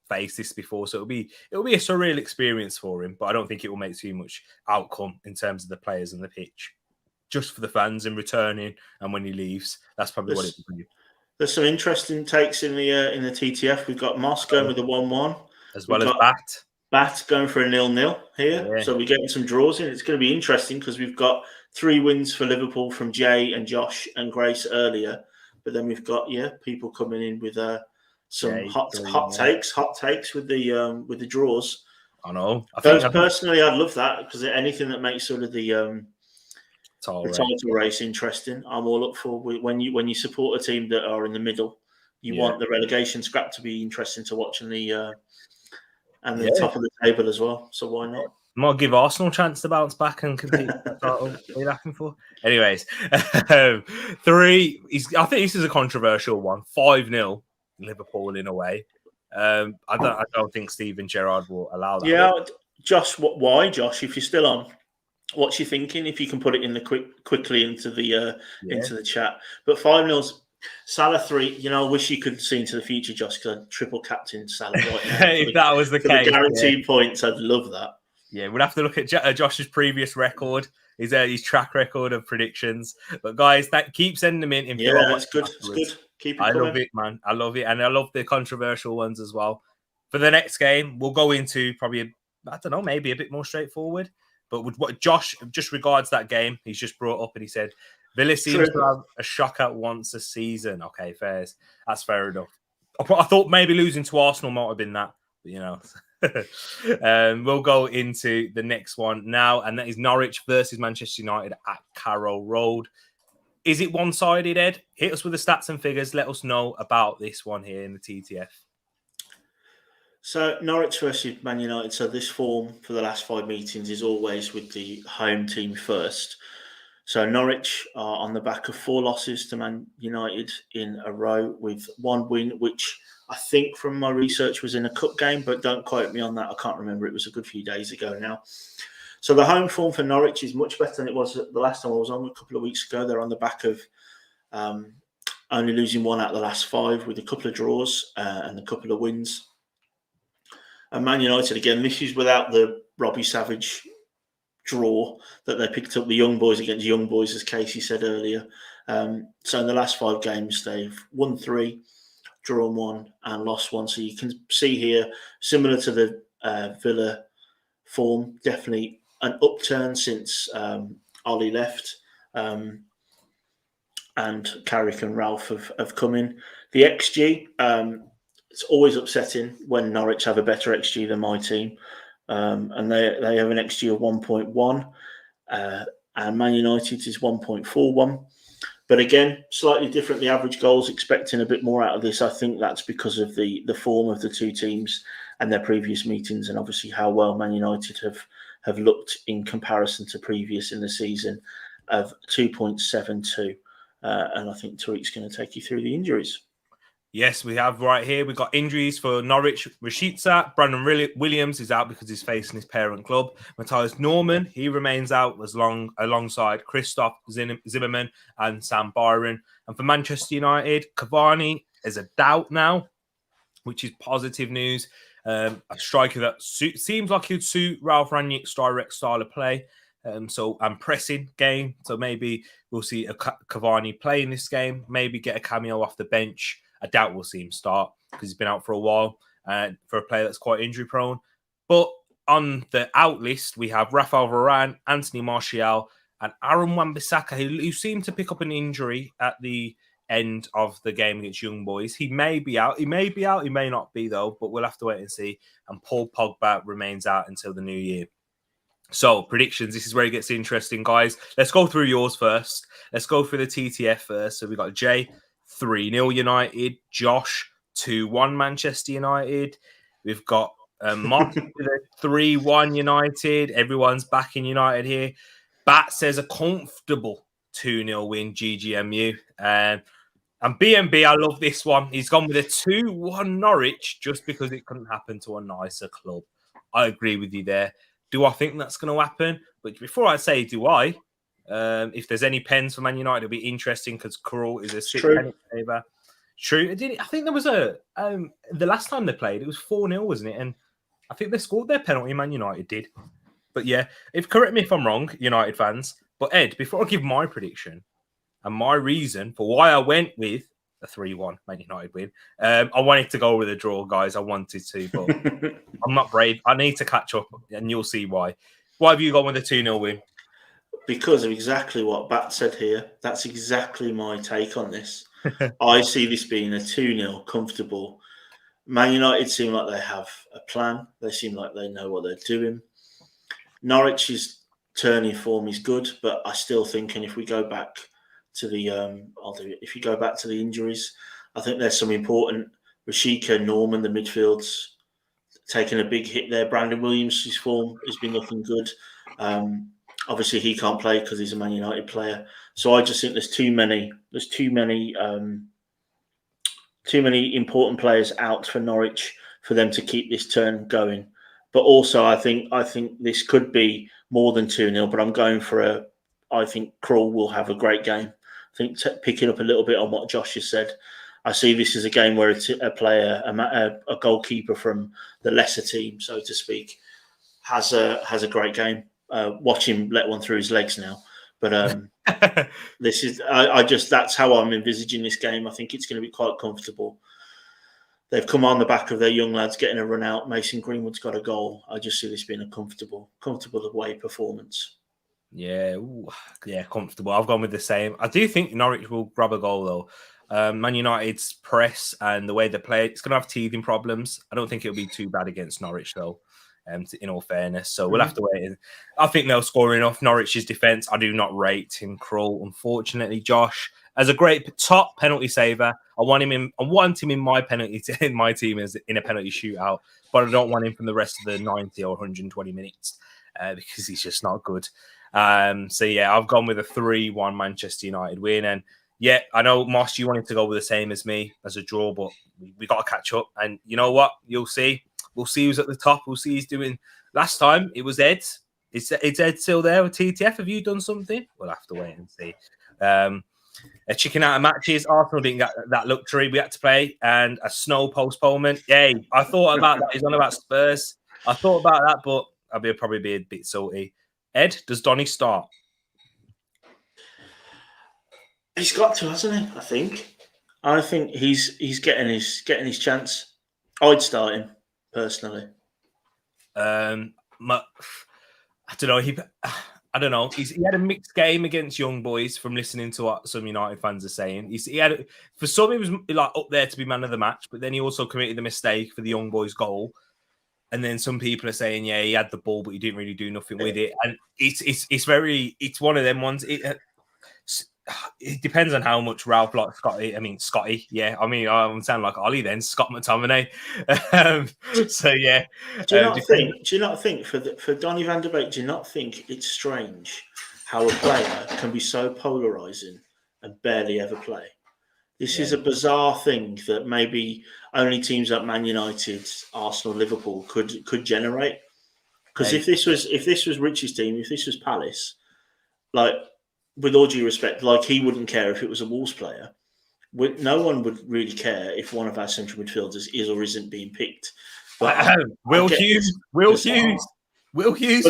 face this before, so it'll be a surreal experience for him. But I don't think it will make too much outcome in terms of the players and the pitch, just for the fans and returning and when he leaves. That's probably what it will be. There's some interesting takes in the TTF. We've got Moss going with a 1-1, as well as Bat going for a 0-0 here. Yeah. So we're getting some draws in. It's going to be interesting because we've got 3 wins for Liverpool from Jay and Josh and Grace earlier, but then we've got people coming in with some hot takes with the draws. I know. Personally, I'd love that because anything that makes sort of the title race interesting, I'm all up for. When you support a team that are in the middle, you want the relegation scrap to be interesting to watch in the top of the table as well. So why not? Might give Arsenal a chance to bounce back and compete. What are you laughing for? Anyways, 3. I think this is a controversial one. 5-0 Liverpool in a way. I don't think Steven Gerrard will allow that. Yeah, Josh. Why, Josh? If you're still on, what's you thinking? If you can put it in the quickly into the chat. But 5-0's Salah 3. I wish you could see into the future, Josh, because I'd triple captain Salah right now. If that was the case, the guaranteed points, I'd love that. Yeah, we'll have to look at Josh's previous record, his track record of predictions. But guys, keep sending them in. Yeah, that's good. It's good. Keep it coming. Love it, man. I love it. And I love the controversial ones as well. For the next game, we'll go into probably, maybe a bit more straightforward. But with what Josh just regards that game, he's just brought up and he said, Villa seems to have a shocker once a season. Okay, that's fair enough. I thought maybe losing to Arsenal might have been that, but we'll go into the next one now, and that is Norwich versus Manchester United at Carrow Road. Is it one-sided, Ed? Hit us with the stats and figures. Let us know about this one here in the TTF. So Norwich versus Man United. So this form for the last 5 meetings is always with the home team first. So Norwich are on the back of 4 losses to Man United in a row, with 1 win, which I think from my research was in a cup game, but don't quote me on that. I can't remember. It was a good few days ago now. So the home form for Norwich is much better than it was the last time I was on a couple of weeks ago. They're on the back of only losing 1 out of the last 5 with a couple of draws and a couple of wins. And Man United, again, this is without the Robbie Savage draw that they picked up, the young boys against young boys, as Casey said earlier. So in the last 5 games, they've won 3, drawn 1 and lost 1. So you can see here, similar to the Villa form, definitely an upturn since Ollie left. And Carrick and Ralph have come in. The XG, it's always upsetting when Norwich have a better XG than my team. And they have an XG of 1.1. And Man United is 1.41. But again, slightly different. The average goals, expecting a bit more out of this. I think that's because of the form of the two teams and their previous meetings, and obviously how well Man United have looked in comparison to previous in the season of 2.72. And I think Tereak's going to take you through the injuries. Yes, we have right here. We've got injuries for Norwich. Rashica, Brandon Williams is out because he's facing his parent club. Matthias Norman, he remains out alongside Christoph Zimmerman and Sam Byron. And for Manchester United, Cavani is a doubt now, which is positive news. A striker that seems like he'd suit Ralph Rangnick's direct style of play. And pressing game. So maybe we'll see a Cavani play in this game, maybe get a cameo off the bench. I doubt we'll see him start because he's been out for a while for a player that's quite injury prone. But on the out list, we have Rafael Varane, Anthony Martial, and Aaron Wan-Bissaka, who seemed to pick up an injury at the end of the game against Young Boys. He may be out. He may be out. He may not be, though, but we'll have to wait and see. And Paul Pogba remains out until the new year. So, predictions. This is where it gets interesting, guys. Let's go through yours first. Let's go through the TTF first. So, we've got Jay, 3-0 United. Josh, 2-1 Manchester United. We've got Mark, 3-1 United. Everyone's backing United here. Bat says a comfortable 2-0 win, GGMU. And BNB, I love this one. He's gone with a 2-1 Norwich just because it couldn't happen to a nicer club. I agree with you there. Do I think that's going to happen? But before I say, do I? If there's any pens for Man United, it'll be interesting because Krull is a 6 penny saver. True. I think there was the last time they played, it was 4-0, wasn't it? And I think they scored their penalty, Man United did. But yeah, correct me if I'm wrong, United fans. But Ed, before I give my prediction and my reason for why I went with a 3-1 Man United win, I wanted to go with a draw, guys. I wanted to, but I'm not brave. I need to catch up, and you'll see why. Why have you gone with a 2-0 win? Because of exactly what Bat said here. That's exactly my take on this. I see this being a 2-0 comfortable. Man United seem like they have a plan. They seem like they know what they're doing. Norwich's turning form is good, but I still think, and if we go back to the if you go back to the injuries, I think there's some important. Rashica, Norman, the midfield's taking a big hit there. Brandon Williams' form has been looking good. Obviously, he can't play because he's a Man United player. So I just think there's too many important players out for Norwich for them to keep this turn going. But also, I think this could be more than 2-0. But I'm going for I think Krull will have a great game. I think picking up a little bit on what Josh has said, I see this as a game where a player, a goalkeeper from the lesser team, so to speak, has a great game. Watch him let one through his legs now. But this is that's how I'm envisaging this game. I think it's going to be quite comfortable. They've come on the back of their young lads getting a run out. Mason Greenwood's got a goal. I just see this being a comfortable away performance. Yeah, comfortable. I've gone with the same. I do think Norwich will grab a goal, though. Man United's press and the way they play, it's going to have teething problems. I don't think it'll be too bad against Norwich, though, in all fairness. So we'll have to wait. I think they'll score enough. Norwich's defence, I do not rate Tim Krull, unfortunately. Josh, as a great top penalty saver, I want him in my team as in a penalty shootout, but I don't want him from the rest of the 90 or 120 minutes because he's just not good. So yeah, I've gone with a 3-1 Manchester United win. And yeah, I know, Moss, you wanted to go with the same as me as a draw, but we got to catch up. And you know what? You'll see. We'll see who's at the top. We'll see who's doing. Last time it was Ed. Is Ed still there with TTF? Have you done something? We'll have to wait and see. chicken out of matches. Arsenal didn't get that luxury. We had to play, and a snow postponement. Yay! I thought about that. He's on about Spurs. I thought about that, but I'll probably be a bit salty. Ed, does Donny start? He's got to, hasn't he? I think he's getting his chance. I'd start him personally. I don't know. I don't know. He had a mixed game against Young Boys from listening to what some United fans are saying. He had, for some, he was like up there to be man of the match, but then he also committed the mistake for the Young Boys goal. And then some people are saying, yeah, he had the ball, but he didn't really do nothing with it. And it's one of them ones. It depends on how much Ralph likes Scotty. I mean, Scotty, yeah. I mean, I sound like Ollie then, Scott McTominay. So yeah. Do you not think for Donny van der Beek? Do you not think it's strange how a player can be so polarizing and barely ever play? This is a bizarre thing that maybe only teams like Man United, Arsenal, Liverpool could generate. Because if this was Richie's team, if this was Palace, like, with all due respect, like, he wouldn't care if it was a Wolves player. No one would really care if one of our central midfielders is or isn't being picked. But Will Hughes. But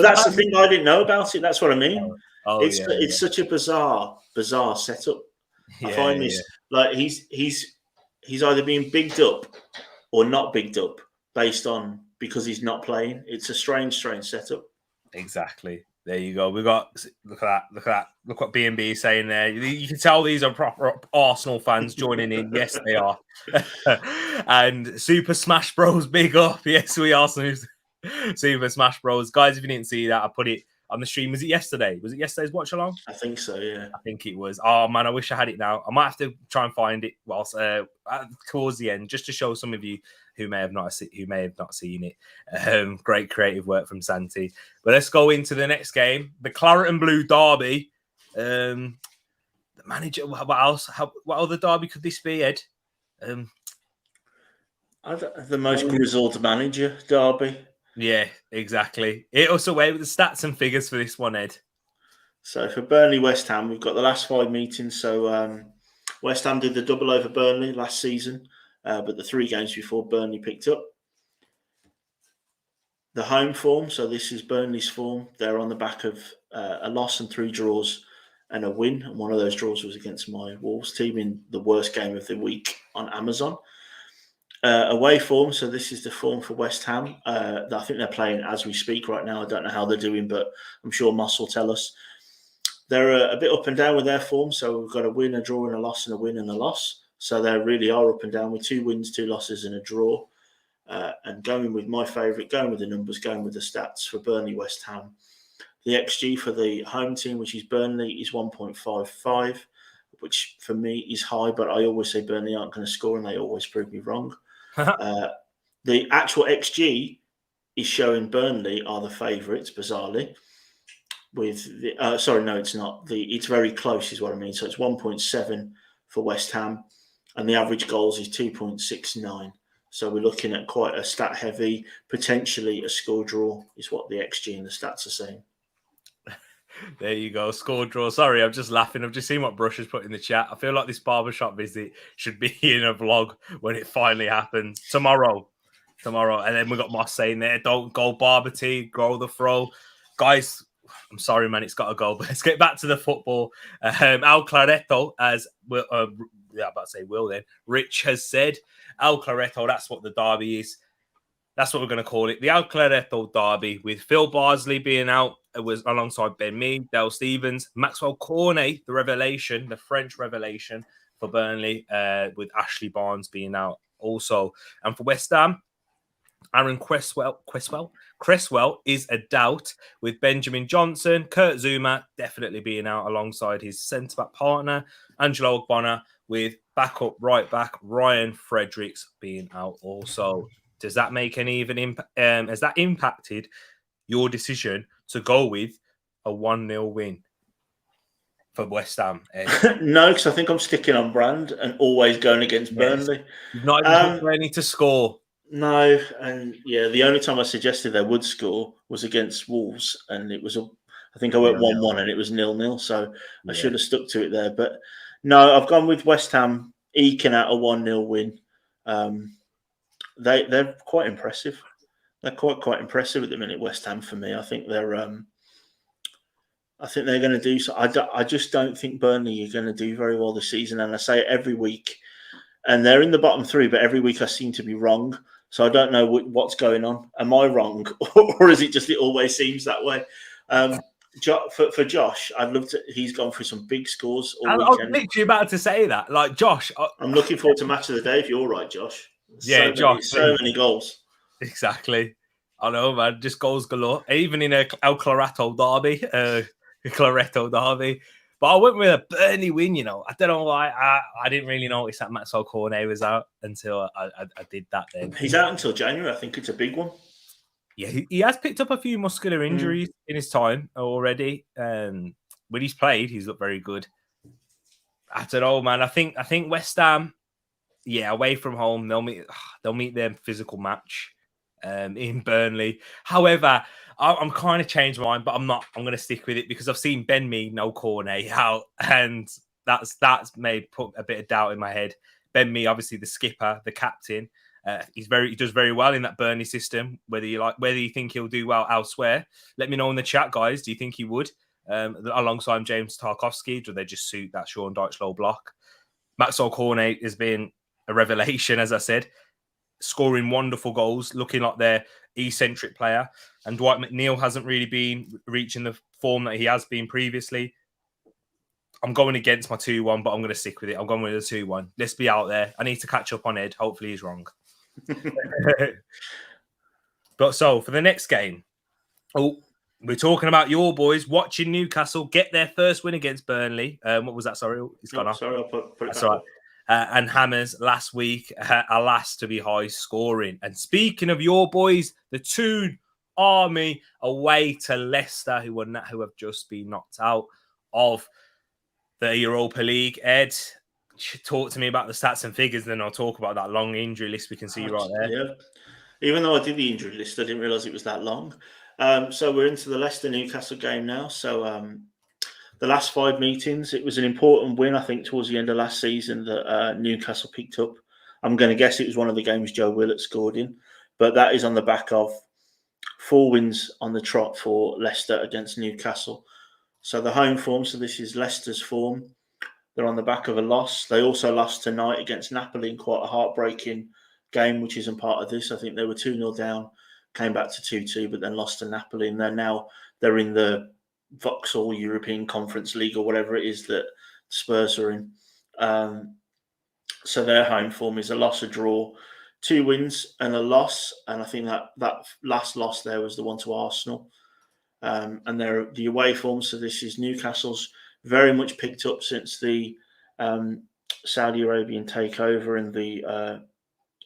that's the thing, I didn't know about it. That's what I mean. It's such a bizarre setup. I find this like he's either being bigged up or not bigged up because he's not playing. It's a strange setup. Exactly. There you go. Look at that. Look what B&B is saying there. You can tell these are proper Arsenal fans joining in. Yes, they are. And Super Smash Bros. Big up. Yes, we are Super Smash Bros. Guys, if you didn't see that, I put it on the stream. Was it yesterday? Was it yesterday's watch along? I think so, yeah. I think it was. Oh, man, I wish I had it now. I might have to try and find it whilst towards the end, just to show some of you who may have not seen it. Great creative work from Santi. But let's go into the next game, the Claret and Blue derby. The manager. What else? What other derby could this be, Ed? The most grizzled manager derby. Yeah, exactly. It also away with the stats and figures for this one, Ed. So for Burnley West Ham, we've got the last 5 meetings. So West Ham did the double over Burnley last season. But the 3 games before, Burnley picked up. The home form, so this is Burnley's form. They're on the back of a loss and 3 draws and a win. And one of those draws was against my Wolves team in the worst game of the week on Amazon. Away form, so this is the form for West Ham. I think they're playing as we speak right now. I don't know how they're doing, but I'm sure Moss will tell us. They're a bit up and down with their form, so we've got a win, a draw, and a loss, and a win and a loss. So they really are up and down with 2 wins, 2 losses, and a draw. And going with my favourite, going with the numbers, going with the stats for Burnley West Ham. The XG for the home team, which is Burnley, is 1.55, which for me is high, but I always say Burnley aren't going to score, and they always prove me wrong. The actual XG is showing Burnley are the favourites, bizarrely. With the sorry, no, it's not. It's very close, is what I mean. So it's 1.7 for West Ham, and the average goals is 2.69. So we're looking at quite a stat heavy, potentially a score draw, is what the XG and the stats are saying. There you go, score draw. Sorry, I'm just laughing. I've just seen what Brush has put in the chat. I feel like this barbershop visit should be in a vlog when it finally happens. Tomorrow. And then we got Moss saying there, don't go barber tea, grow the throw. Guys, I'm sorry, man, it's got to go. But let's get back to the football. Al Claretto, as I'm about to say Will then, Rich has said, Al Claretto, that's what the derby is. That's what we're going to call it. The Al Claretto derby, with Phil Barsley being out, it was alongside Ben Mee, Dale Stevens, Maxwell Cornet, the revelation, the French revelation for Burnley, with Ashley Barnes being out also. And for West Ham, Aaron Cresswell is a doubt, with Benjamin Johnson, Kurt Zuma definitely being out alongside his centre-back partner, Angelo Ogbonna, with backup right back Ryan Fredericks being out also. Does that make any even impact? Has that impacted your decision to go with a 1-0 win for West Ham? No, because I think I'm sticking on brand and always going against Burnley. You've not even ready to score. No, and yeah, the only time I suggested they would score was against Wolves, and it was I think I went 1-1 and it was 0-0, so I should have stuck to it there. But No, I've gone with West Ham eking out a 1-0 win. They're quite impressive. They're quite impressive at the minute, West Ham, for me. I think they're going to do so. I just don't think Burnley are going to do very well this season, and I say it every week. And they're in the bottom three, but every week I seem to be wrong. So I don't know what's going on. Am I wrong, or is it just it always seems that way? For Josh, I'd love to. He's gone through some big scores all I was weekend. literally about to say that. Like Josh, I'm looking forward to match of the day. If you're right, Josh. Yeah, Josh. So many goals. Exactly. I know, man. Just goals galore. Even in a El Clareto derby. But I went with a Burnley win, you know. I don't know why. I didn't really notice that Maxwell Cornet was out until I did that then. He's out until January. I think it's a big one. Yeah, he has picked up a few muscular injuries in his time already. When he's played, he's looked very good. I don't know, man. I think West Ham, away from home, they'll meet their physical match in Burnley. However, I'm kind of changed my mind, but I'm not. I'm going to stick with it because I've seen Ben Mee, no Cornet out, and that's made put a bit of doubt in my head. Ben Mee, obviously the skipper, the captain. He does very well in that Burnley system. Whether you think he'll do well elsewhere, let me know in the chat, guys. Do you think he would? Alongside James Tarkowski, do they just suit that Sean Dyche low block? Maxwell Cornet has been a revelation, as I said, scoring wonderful goals, looking like their eccentric player. And Dwight McNeil hasn't really been reaching the form that he has been previously. I'm going against my 2-1, but I'm going to stick with it. I'm going with a 2-1. Let's be out there. I need to catch up on Ed. Hopefully he's wrong. But so for the next game, we're talking about your boys watching Newcastle get their first win against Burnley. What was that? Sorry, it's gone off. Sorry, I'll put it That's back. right. And Hammers last week, alas, to be high scoring. And speaking of your boys, the Toon Army away to Leicester, who have just been knocked out of the Europa League. Ed, talk to me about the stats and figures, then I'll talk about that long injury list we can see right there. Yeah. Even though I did the injury list, I didn't realise it was that long. So we're into the Leicester-Newcastle game now. So the last 5 meetings, it was an important win, I think, towards the end of last season that Newcastle picked up. I'm going to guess it was one of the games Joe Willett scored in. But that is on the back of 4 wins on the trot for Leicester against Newcastle. So the home form, so this is Leicester's form. They're on the back of a loss. They also lost tonight against Napoli in quite a heartbreaking game, which isn't part of this. I think they were 2-0 down, came back to 2-2, but then lost to Napoli. And they're in the Vauxhall European Conference League or whatever it is that Spurs are in. So their home form is a loss, a draw, 2 wins and a loss. And I think that last loss there was the one to Arsenal. And they're the away form. So this is Newcastle's very much picked up since the Saudi Arabian takeover and the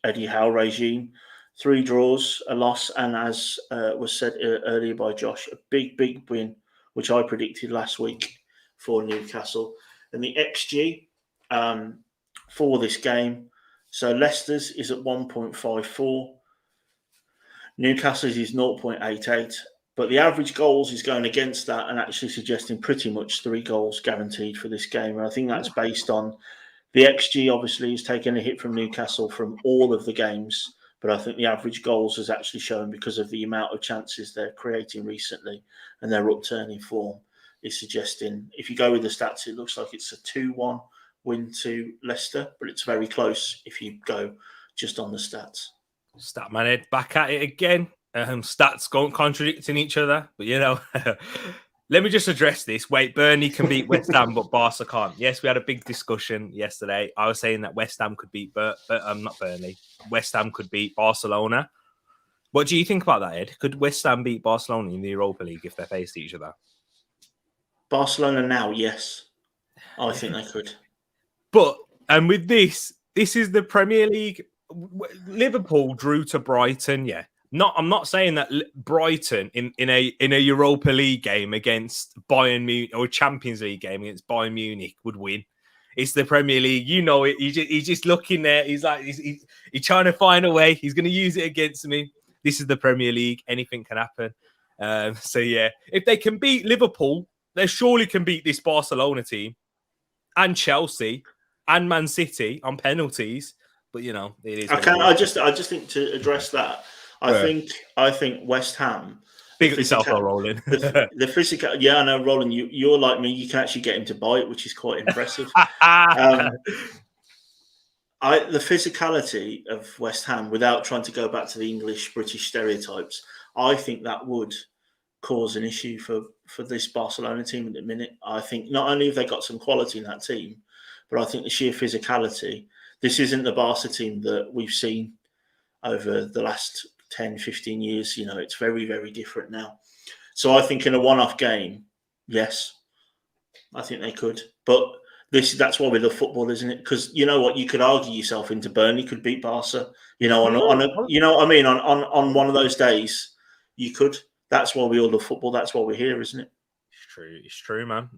Eddie Howe regime. 3 draws, a loss, and as was said earlier by Josh, a big win, which I predicted last week for Newcastle. And the XG for this game, so Leicester's is at 1.54, Newcastle's is 0.88. But the average goals is going against that and actually suggesting pretty much 3 goals guaranteed for this game. And I think that's based on the XG, obviously, has taken a hit from Newcastle from all of the games. But I think the average goals has actually shown because of the amount of chances they're creating recently and their upturning form is suggesting, if you go with the stats, it looks like it's a 2-1 win to Leicester, but it's very close if you go just on the stats. Statman Ed back at it again. Stats contradicting each other, but let me just address this. Wait, Burnley can beat West Ham, but Barca can't. Yes, we had a big discussion yesterday. I was saying that West Ham could beat, not Burnley. West Ham could beat Barcelona. What do you think about that, Ed? Could West Ham beat Barcelona in the Europa League if they faced each other? Barcelona now, yes, I think they could. But with this is the Premier League. Liverpool drew to Brighton, yeah. I'm not saying that Brighton in a Europa League game against Bayern Munich or a Champions League game against Bayern Munich would win. It's the Premier League, you know it. He's just looking there. He's like he's trying to find a way. He's going to use it against me. This is the Premier League. Anything can happen. So yeah, if they can beat Liverpool, they surely can beat this Barcelona team. and Chelsea and Man City on penalties. But it is. What it is. I just think to address that, I think West Ham. Big up yourself, Roland. The physical, yeah, I know, Roland. You're like me. You can actually get him to bite, which is quite impressive. The physicality of West Ham, without trying to go back to the English-British stereotypes, I think that would cause an issue for this Barcelona team at the minute. I think not only have they got some quality in that team, but I think the sheer physicality. This isn't the Barca team that we've seen over the last 10, 15 years. It's very, very different now. So I think in a one-off game, yes, I think they could. But that's why we love football, isn't it? Because you know what, you could argue yourself into Burnley could beat Barca. You know what I mean? On one of those days, you could. That's why we all love football. That's why we're here, isn't it? It's true, man.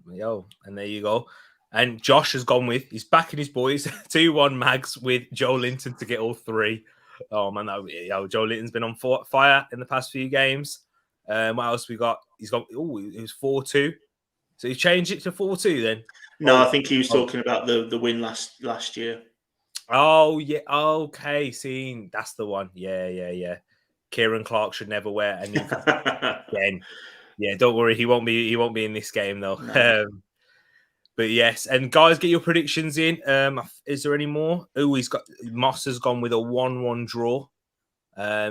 And there you go. And Josh has gone he's backing his boys 2-1 Mags with Joe Linton to get all three. Oh man, Joe Linton's been on fire in the past few games. What else we got? It was 4-2. So he changed it to 4-2 then? No, I think he was talking about the win last year. Oh yeah, okay. See, that's the one. Yeah. Kieran Clark should never wear a Newcastle again. Yeah, don't worry, he won't be in this game though. No. But yes, and guys, get your predictions in. Is there any more? Moss has gone with a 1-1 draw.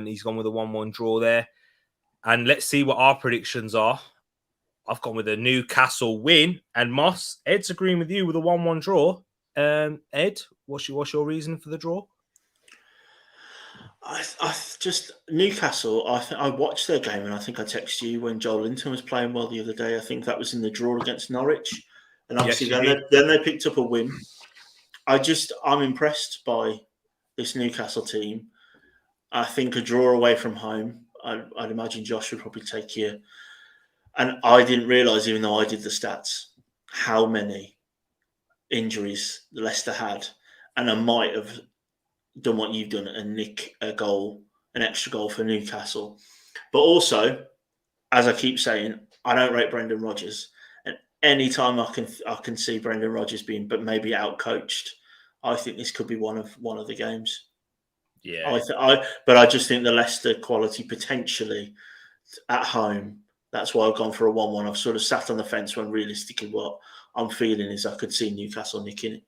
He's gone with a 1-1 draw there. And let's see what our predictions are. I've gone with a Newcastle win, and Moss, Ed's agreeing with you with a 1-1 draw. Ed, what's your reason for the draw? I just Newcastle. I watched their game, and I think I texted you when Joel Linton was playing well the other day. I think that was in the draw against Norwich, and obviously then they picked up a win. I'm impressed by this Newcastle team. I think a draw away from home. I'd imagine Josh would probably take you. And I didn't realise, even though I did the stats, how many injuries Leicester had, and I might have done what you've done and nick an extra goal for Newcastle. But also, as I keep saying, I don't rate Brendan Rodgers, and any time I can see Brendan Rodgers being, but maybe outcoached, I think this could be one of the games. Yeah, but I just think the Leicester quality potentially at home. That's why I've gone for a 1-1. I've sort of sat on the fence when realistically what I'm feeling is I could see Newcastle nicking it.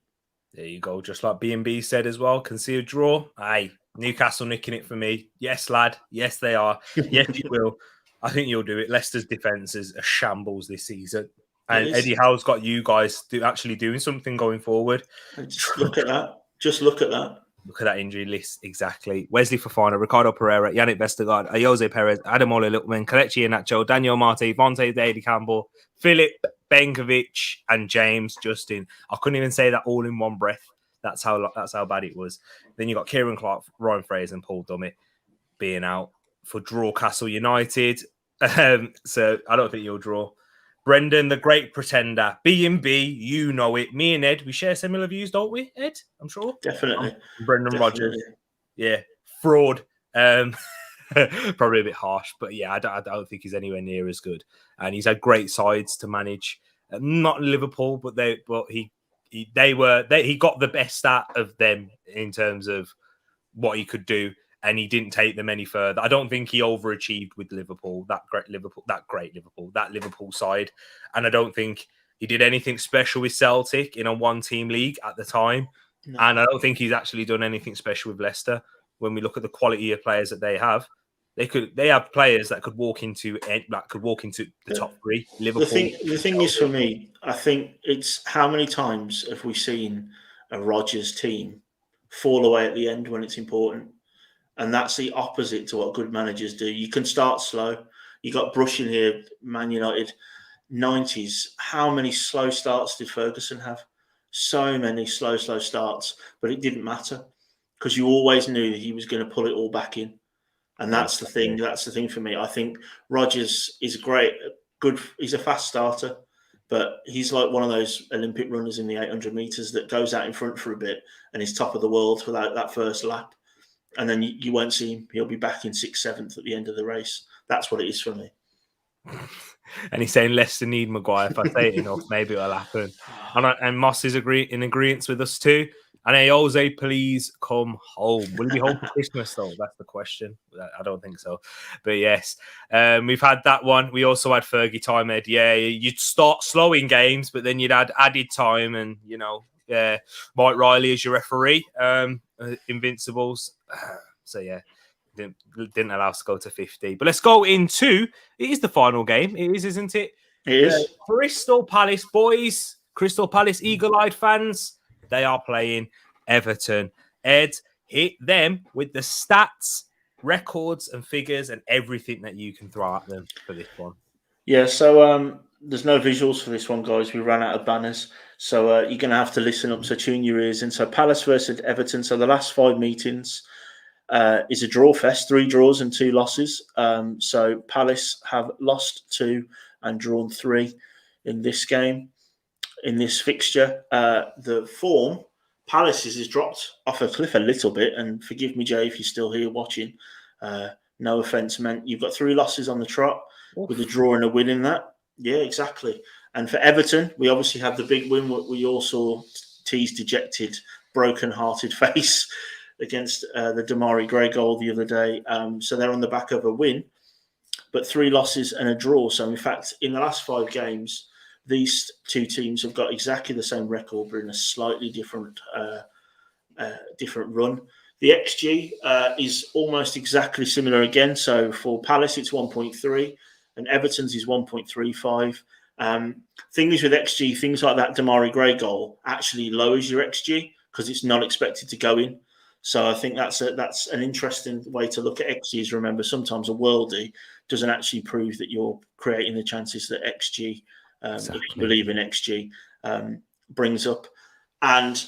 There you go. Just like B&B said as well, can see a draw. Aye, Newcastle nicking it for me. Yes, lad. Yes, they are. Yes, you will. I think you'll do it. Leicester's defence is a shambles this season. And Eddie Howe's got you guys actually doing something going forward. Just look at that. Look at that injury list, exactly. Wesley Fofana, Ricardo Pereira, Yannick Vestergaard, Jose Perez, Ademola Lookman, Kelechi Iheanacho, Daniel Marte, Vontae Daly Campbell, Philip Benkovic, and James Justin. I couldn't even say that all in one breath. That's how bad it was. Then you got Kieran Clark, Ryan Fraser, and Paul Dummett being out for Drawcastle United. So I don't think you'll draw. Brendan, the great pretender. B&B, you know it. Me and Ed, we share similar views, don't we, Ed? I'm sure. Definitely. Brendan Rodgers. Yeah. Fraud. Probably a bit harsh, but yeah, I don't think he's anywhere near as good. And he's had great sides to manage. Not Liverpool, but he got the best out of them in terms of what he could do. And he didn't take them any further. I don't think he overachieved with Liverpool, that Liverpool side. And I don't think he did anything special with Celtic in a one-team league at the time. No. And I don't think he's actually done anything special with Leicester. When we look at the quality of players that they have, they have players that could walk into the top three. Liverpool. The thing is, for me, I think it's how many times have we seen a Rodgers team fall away at the end when it's important? And that's the opposite to what good managers do. You can start slow. You got Brush in here, Man United, 90s. How many slow starts did Ferguson have? So many slow starts, but it didn't matter because you always knew that he was going to pull it all back in. And that's the thing. That's the thing for me. I think Rodgers is good. He's a fast starter, but he's like one of those Olympic runners in the 800 meters that goes out in front for a bit and is top of the world for that first lap. And then you won't see him. He'll be back in 6th, 7th at the end of the race. That's what it is for me. And he's saying Leicester need Maguire. If I say it enough, maybe it'll happen. And Moss is in agreement with us too. And hey, Jose, please come home. Will he be home for Christmas, though? That's the question. I don't think so. But yes, we've had that one. We also had Fergie time, Ed. Yeah, you'd start slow in games, but then you'd add added time and, Mike Riley as your referee, Invincibles. So, yeah, didn't allow us to go to 50. But let's go into, it is the final game. It is, isn't it? It is. Crystal Palace boys, Crystal Palace eagle-eyed fans. They are playing Everton. Ed, hit them with the stats, records, and figures, and everything that you can throw at them for this one. Yeah, so there's no visuals for this one, guys. We ran out of banners. So you're going to have to listen up, so tune your ears in. So Palace versus Everton. So the last 5 meetings is a draw fest, 3 draws and 2 losses. So Palace have lost 2 and drawn 3 in this game. In this fixture, the form, Palace has dropped off a cliff a little bit, and forgive me, Jay, if you're still here watching. No offence meant. You've got 3 losses on the trot with a draw and a win in that. Yeah, exactly. And for Everton, we obviously have the big win. We all saw T's dejected, broken-hearted face against the Damari Gray goal the other day. So they're on the back of a win, but 3 losses and a draw. So in fact, in the last 5 games, these 2 teams have got exactly the same record, but in a slightly different run. The XG is almost exactly similar again. So for Palace, it's 1.3, and Everton's is 1.35. Thing is with XG, things like that Damari Gray goal actually lowers your XG because it's not expected to go in. So I think that's an interesting way to look at XGs. Remember, sometimes a worldie doesn't actually prove that you're creating the chances that XG. Exactly. If you believe in XG, brings up. And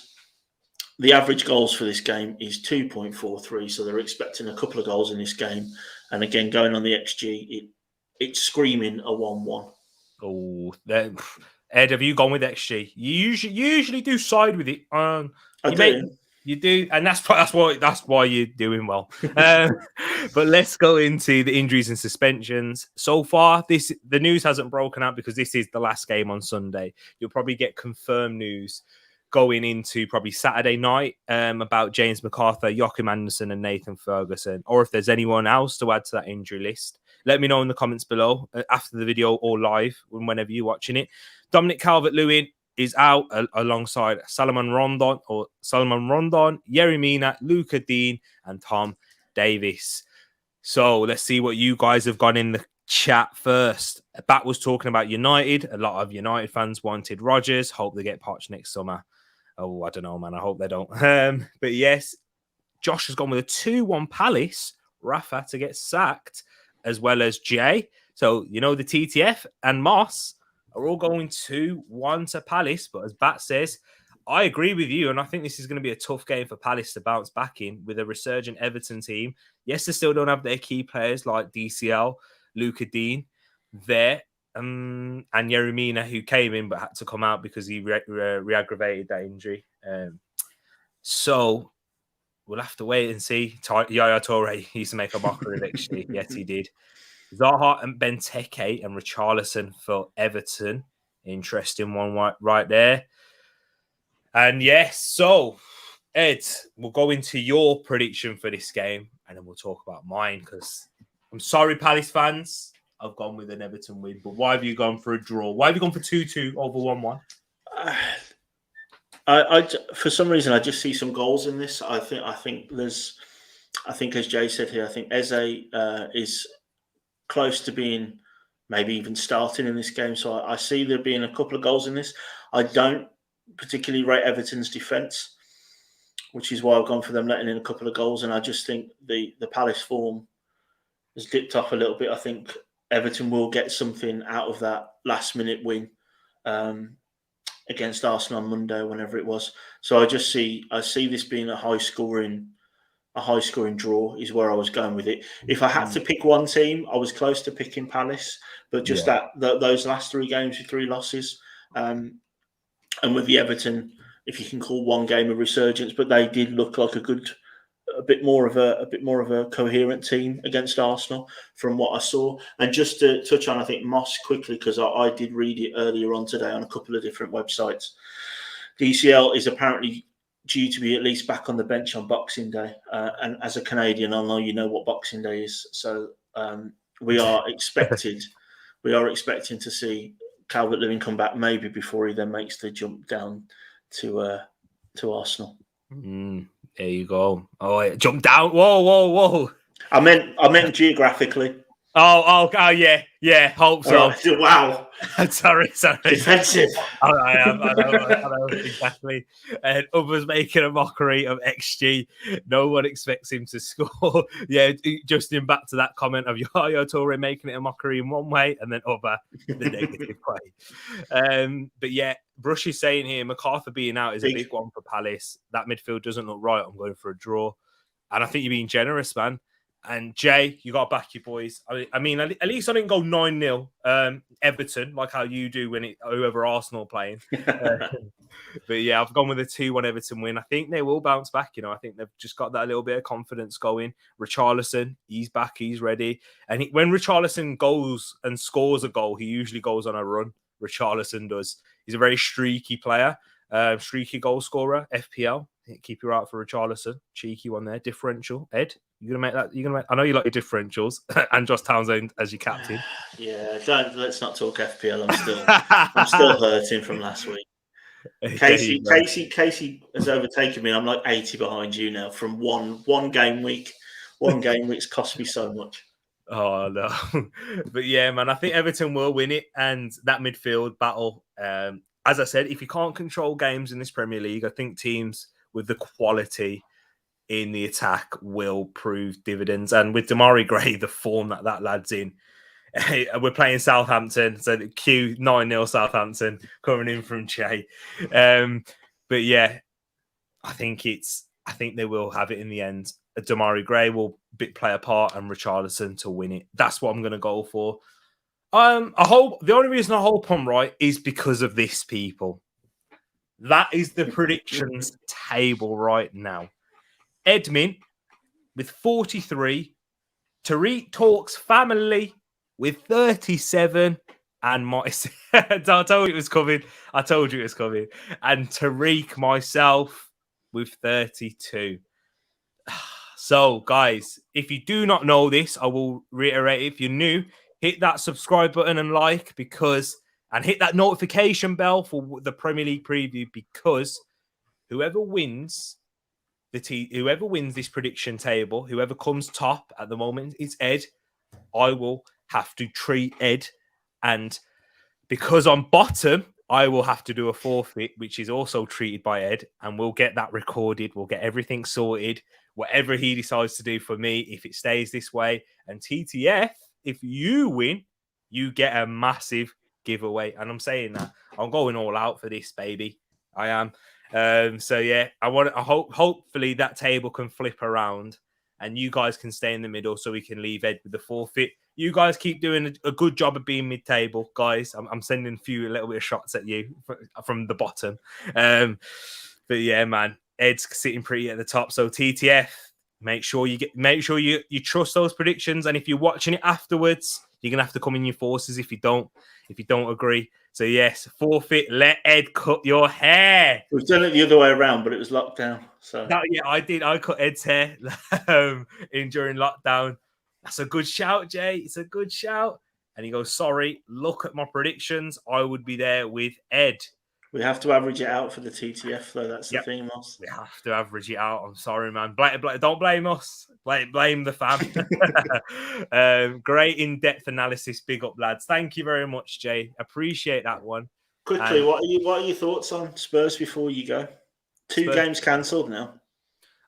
the average goals for this game is 2.43, so they're expecting a couple of goals in this game. And again, going on the XG, it's screaming a 1-1. Oh, Ed, have you gone with XG? You usually do side with it. You do, and that's why you're doing well. But let's go into the injuries and suspensions. So far, the news hasn't broken out because this is the last game on Sunday. You'll probably get confirmed news going into probably Saturday night about James McArthur, Joachim Anderson, and Nathan Ferguson, or if there's anyone else to add to that injury list. Let me know in the comments below after the video or live whenever you're watching it. Dominic Calvert-Lewin is out alongside Salomon Rondon, Yerry Mina, Luca Dean, and Tom Davis. So let's see what you guys have got in the chat first. Bat was talking about United. A lot of United fans wanted Rodgers. Hope they get Poch next summer. Oh, I don't know, man. I hope they don't. But yes, Josh has gone with a 2-1 Palace. Rafa to get sacked, as well as Jay. So, the TTF and Moss are all going 2-1 to Palace. But as Bat says, I agree with you. And I think this is going to be a tough game for Palace to bounce back in with a resurgent Everton team. Yes, they still don't have their key players like DCL, Luca Dean there. And Yerry Mina, who came in but had to come out because he re-aggravated that injury. So we'll have to wait and see. Yaya Toure used to make a mockery of XG. Yes, he did. Zaha and Benteke and Richarlison for Everton. Interesting one right there. And yes, so Ed, we'll go into your prediction for this game and then we'll talk about mine because I'm sorry, Palace fans. I've gone with an Everton win, but why have you gone for a draw? Why have you gone for 2-2 over 1-1? I for some reason I just see some goals in this. I think as Jay said here, I think Eze is close to being maybe even starting in this game. So I see there being a couple of goals in this. I don't particularly rate Everton's defence, which is why I've gone for them letting in a couple of goals. And I just think the Palace form has dipped off a little bit. I think Everton will get something out of that last-minute win against Arsenal on Monday, whenever it was. So I see this being a high-scoring draw is where I was going with it. If I had to pick one team, I was close to picking Palace, but just those last 3 games with 3 losses, and with the Everton, if you can call one game a resurgence, but they did look like a good a bit more of a coherent team against Arsenal from what I saw. And just to touch on, I think Moss quickly, because I did read it earlier on today on a couple of different websites. DCL is apparently due to be at least back on the bench on Boxing Day. And as a Canadian, I know you know what Boxing Day is. So we are expecting to see Calvert-Lewin come back maybe before he then makes the jump down to Arsenal. There you go. Oh, jump down! Whoa! I meant geographically. Oh, yeah. Hope so. Right. Wow. sorry. Defensive. I know exactly. And others making a mockery of XG. No one expects him to score. Yeah, Justin, back to that comment of Yaya Toure making it a mockery in one way, and then other the negative way. But yeah, Brush is saying here, MacArthur being out is a big one for Palace. That midfield doesn't look right. I'm going for a draw, and I think you're being generous, man. And Jay, you got to back your boys. I mean, at least I didn't go 9-0 Everton, like how you do when whoever Arsenal playing. But yeah, I've gone with a 2-1 Everton win. I think they will bounce back. I think they've just got that little bit of confidence going. Richarlison, he's back, he's ready. And when Richarlison goes and scores a goal, he usually goes on a run. Richarlison does. He's a very streaky player, streaky goal scorer, FPL. Keep your eye out for Richarlison. Cheeky one there. Differential. Ed, you're gonna make that. I know you like your differentials and Josh Townsend as your captain. Yeah, let's not talk FPL. I'm still hurting from last week. Casey has overtaken me. I'm like 80 behind you now from one game week. One game week's cost me so much. Oh no, but yeah, man, I think Everton will win it, and that midfield battle. As I said, if you can't control games in this Premier League, I think teams with the quality in the attack will prove dividends. And with Damari Gray, the form that lad's in, we're playing Southampton, so Q 9-0 Southampton coming in from Che. But yeah, I think they will have it in the end. Damari Gray will play a part and Richarlison to win it. That's what I'm going to go for. The only reason I hope I'm right is because of this, people. That is the predictions table right now. Edmin with 43. Tereak Talks Family with 37. And I told you it was coming. And Tereak myself with 32. So, guys, if you do not know this, I will reiterate. If you're new, hit that subscribe button and like and hit that notification bell for the Premier League preview, because whoever wins this prediction table, whoever comes top at the moment is Ed. I will have to treat Ed, and because I'm bottom, I will have to do a forfeit, which is also treated by Ed, and we'll get that recorded. We'll get everything sorted, whatever he decides to do for me, if it stays this way. And TTF, if you win, you get a massive giveaway. And I'm saying that I'm going all out for this, baby. I am. So yeah, hopefully that table can flip around and you guys can stay in the middle so we can leave Ed with the forfeit. You guys keep doing a good job of being mid-table, guys. I'm sending a little bit of shots at you from the bottom. But yeah, man, Ed's sitting pretty at the top. So TTF, make sure you trust those predictions. And if you're watching it afterwards, you're gonna have to come in your forces if you don't agree. So yes, forfeit. Let Ed cut your hair. We've done it the other way around, but it was locked down. So yeah, I did. I cut Ed's hair during lockdown. That's a good shout, Jay. It's a good shout. And he goes, sorry, look at my predictions. I would be there with Ed. We have to average it out for the TTF, though. That's the thing, Moss. We have to average it out. I'm sorry, man. Don't blame us. Blame the fam. Great in-depth analysis. Big up, lads. Thank you very much, Jay. Appreciate that one. Quickly, what are your thoughts on Spurs before you go? Two games cancelled now.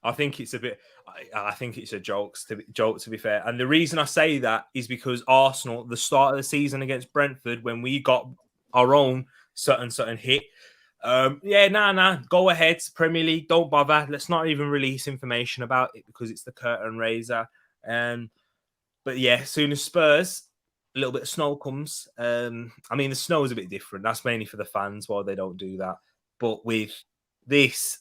I think it's a bit. I think it's a joke. To be fair, and the reason I say that is because Arsenal, the start of the season against Brentford, when we got our own certain hit. Go ahead, Premier League, don't bother. Let's not even release information about it because it's the curtain raiser. But yeah, as soon as Spurs, a little bit of snow comes. The snow is a bit different. That's mainly for the fans while they don't do that. But with this,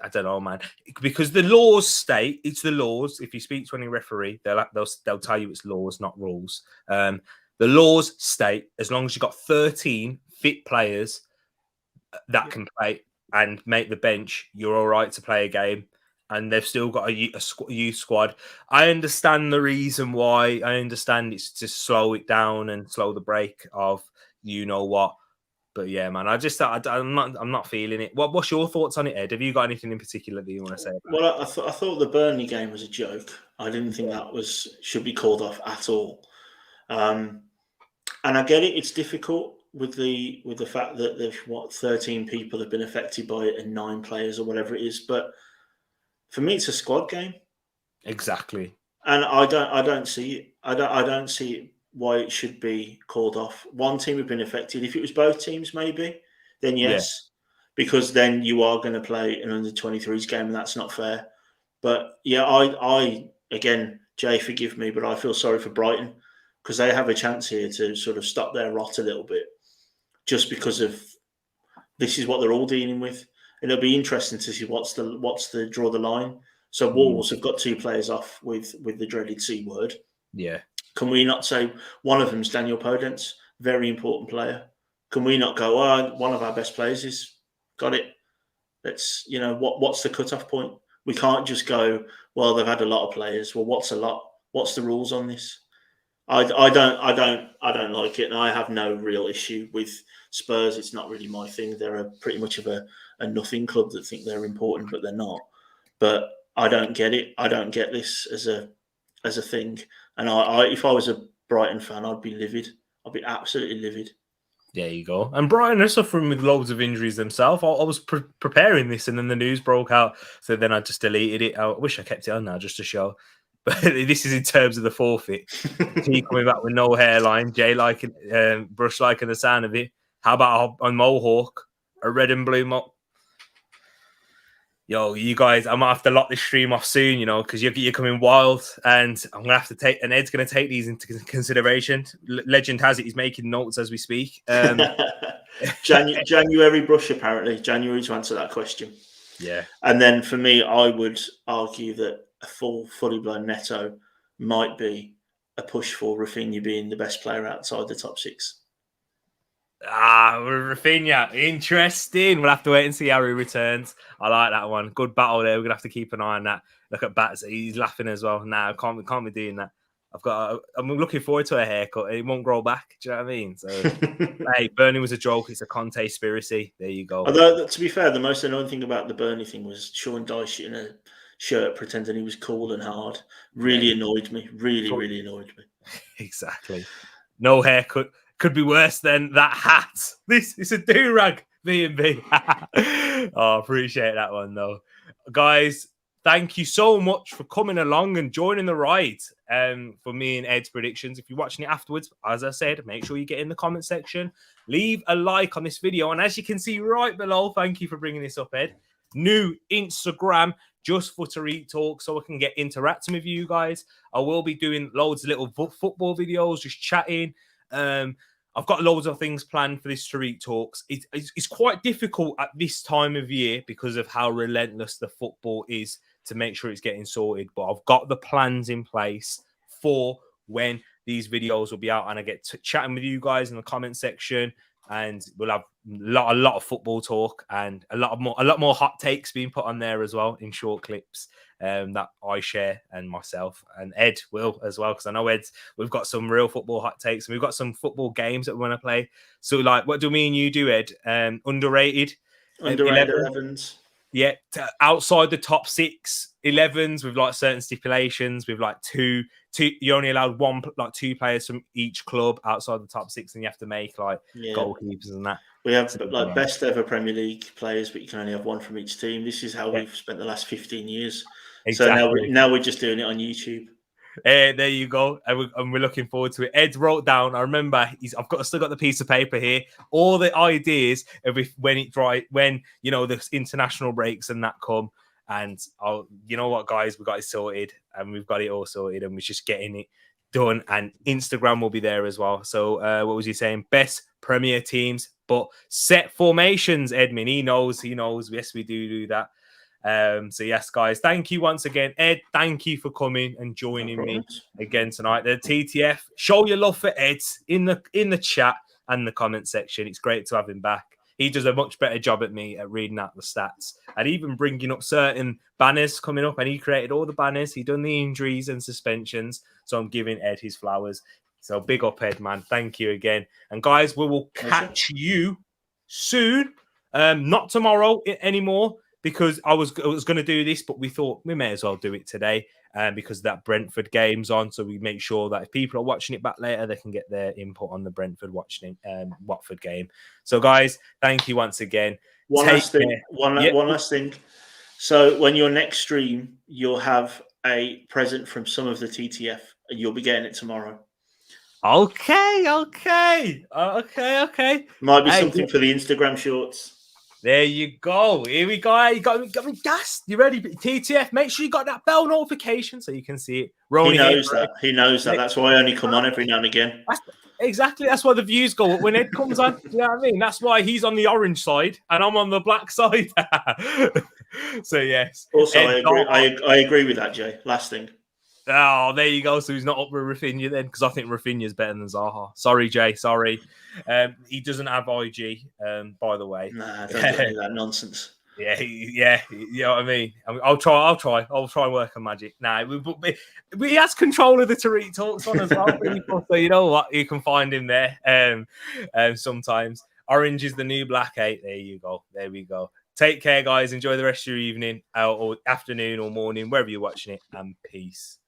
I don't know, man. Because the laws state it's the laws. If you speak to any referee, they'll tell you it's laws, not rules. The laws state as long as you've got 13 fit players that can play and make the bench, you're all right to play a game. And they've still got a youth squad. I understand the reason why. I understand it's to slow it down and slow the break of you know what. But yeah, man, I'm not feeling it. What's your thoughts on it, Ed? Have you got anything in particular that you want to say about Well, I thought the Burnley game was a joke. I didn't think that should be called off at all. And I get it; it's difficult with the fact that there's 13 people have been affected by it and 9 players or whatever it is. But for me, it's a squad game. Exactly. And I don't see it. I don't see why it should be called off. One team have been affected. If it was both teams, maybe, then yes. Yeah. Because then you are going to play an under-23s game, and that's not fair. But yeah, I again, Jay, forgive me, but I feel sorry for Brighton because they have a chance here to sort of stop their rot a little bit, just because of this is what they're all dealing with. And it'll be interesting to see what's the draw the line. So Wolves have got 2 players off with the dreaded C word. Yeah. Can we not say one of them's Daniel Podence, very important player? Can we not go, one of our best players is got it? Let's, what's the cutoff point? We can't just go, well, they've had a lot of players. Well, what's a lot? What's the rules on this? I don't like it, and I have no real issue with Spurs. It's not really my thing. They're pretty much of a nothing club that think they're important, but they're not. But I don't get it. I don't get this as a thing. And if I was a Brighton fan, I'd be livid. I'd be absolutely livid. There you go. And Brighton are suffering with loads of injuries themselves. I was preparing this, and then the news broke out. So then I just deleted it. I wish I kept it on now just to show. But this is in terms of the forfeit. He coming back with no hairline. Jay Brush liking the sound of it. How about a mohawk? A red and blue mohawk? Yo, you guys, I might have to lock this stream off soon, because you're coming wild, and I'm gonna have to take. And Ed's gonna take these into consideration. Legend has it he's making notes as we speak. January Brush, apparently January to answer that question. Yeah, and then for me, I would argue that a fully blown Neto might be a push for Rafinha being the best player outside the top 6. Rafinha, interesting. We'll have to wait and see how he returns. I like that one. Good battle there. We're gonna have to keep an eye on that. Look at Bats. He's laughing as well. Nah, can't be doing that. I'm looking forward to a haircut. It won't grow back. Do you know what I mean? So, hey, Burnley was a joke. It's a Conte-spiracy. There you go. Although, to be fair, the most annoying thing about the Burnley thing was Sean Dyche in a shirt pretending he was cool and hard. Really annoyed me. Really annoyed me. Exactly. No haircut. Could be worse than that hat. This is a do-rag, B&B. Appreciate that one, though. Guys, thank you so much for coming along and joining the ride for me and Ed's predictions. If you're watching it afterwards, as I said, make sure you get in the comment section. Leave a like on this video. And as you can see right below, thank you for bringing this up, Ed. New Instagram, just for Tereak Talk, so I can get interacting with you guys. I will be doing loads of little football videos, just chatting. I've got loads of things planned for this Tereak Talks. It's quite difficult at this time of year because of how relentless the football is to make sure it's getting sorted. But I've got the plans in place for when these videos will be out, and I get to chatting with you guys in the comment section, and we'll have a lot of football talk and a lot more hot takes being put on there as well in short clips that I share, and myself and Ed will as well, because I know we've got some real football hot takes, and we've got some football games that we want to play. So, like, what do me and you do, Ed? Underrated 11s. Yeah, outside the top 6 11s with like certain stipulations. With like two, you only allowed 2 players from each club outside the top 6, and you have to make like goalkeepers and that. We have like best ever Premier League players, but you can only have 1 from each team. This is how we've spent the last 15 years. Exactly. So now we're just doing it on YouTube. There you go, and we're looking forward to it. Ed wrote down. I remember still got the piece of paper here. All the ideas of when the international breaks and that come, and you know what, guys, we got it sorted, and we've got it all sorted, and we're just getting it done. And Instagram will be there as well. So what was he saying? Best Premier teams, but set formations. Edmund, he knows. Yes, we do that. So yes, guys, thank you once again. Ed, thank you for coming and joining me again tonight. The TTF, show your love for Ed in the chat and the comment section. It's great to have him back. He does a much better job at me at reading out the stats and even bringing up certain banners coming up. And he created all the banners. He done the injuries and suspensions. So I'm giving Ed his flowers. So big up, Ed, man. Thank you again. And guys, we will catch you soon. Not tomorrow anymore, because I was going to do this, but we thought we may as well do it today because that Brentford game's on. So we make sure that if people are watching it back later, they can get their input on the Brentford Watford game. So, guys, thank you once again. One last thing. So when your next stream, you'll have a present from some of the TTF, and you'll be getting it tomorrow. Okay. Might be something for the Instagram shorts. There you go. Here we go. You got me gassed. You ready? TTF, make sure you got that bell notification so you can see it. He knows that. He knows that. That's why I only come on every now and again. Exactly. That's why the views go up when Ed comes on. You know what I mean? That's why he's on the orange side and I'm on the black side. So, yes. Also, I agree with that, Jay. Last thing. Oh, there you go. So he's not up with Rafinha then, because I think Rafinha's better than Zaha. Sorry, Jay. Sorry. He doesn't have IG, by the way. Nah, don't do that nonsense. Yeah, you know what I mean. I'll try and work on magic. Nah, but he has control of the Tereak Talks on as well, people. So you know what, you can find him there. Sometimes orange is the new black 8. There you go. There we go. Take care, guys. Enjoy the rest of your evening, or afternoon, or morning, wherever you're watching it, and peace.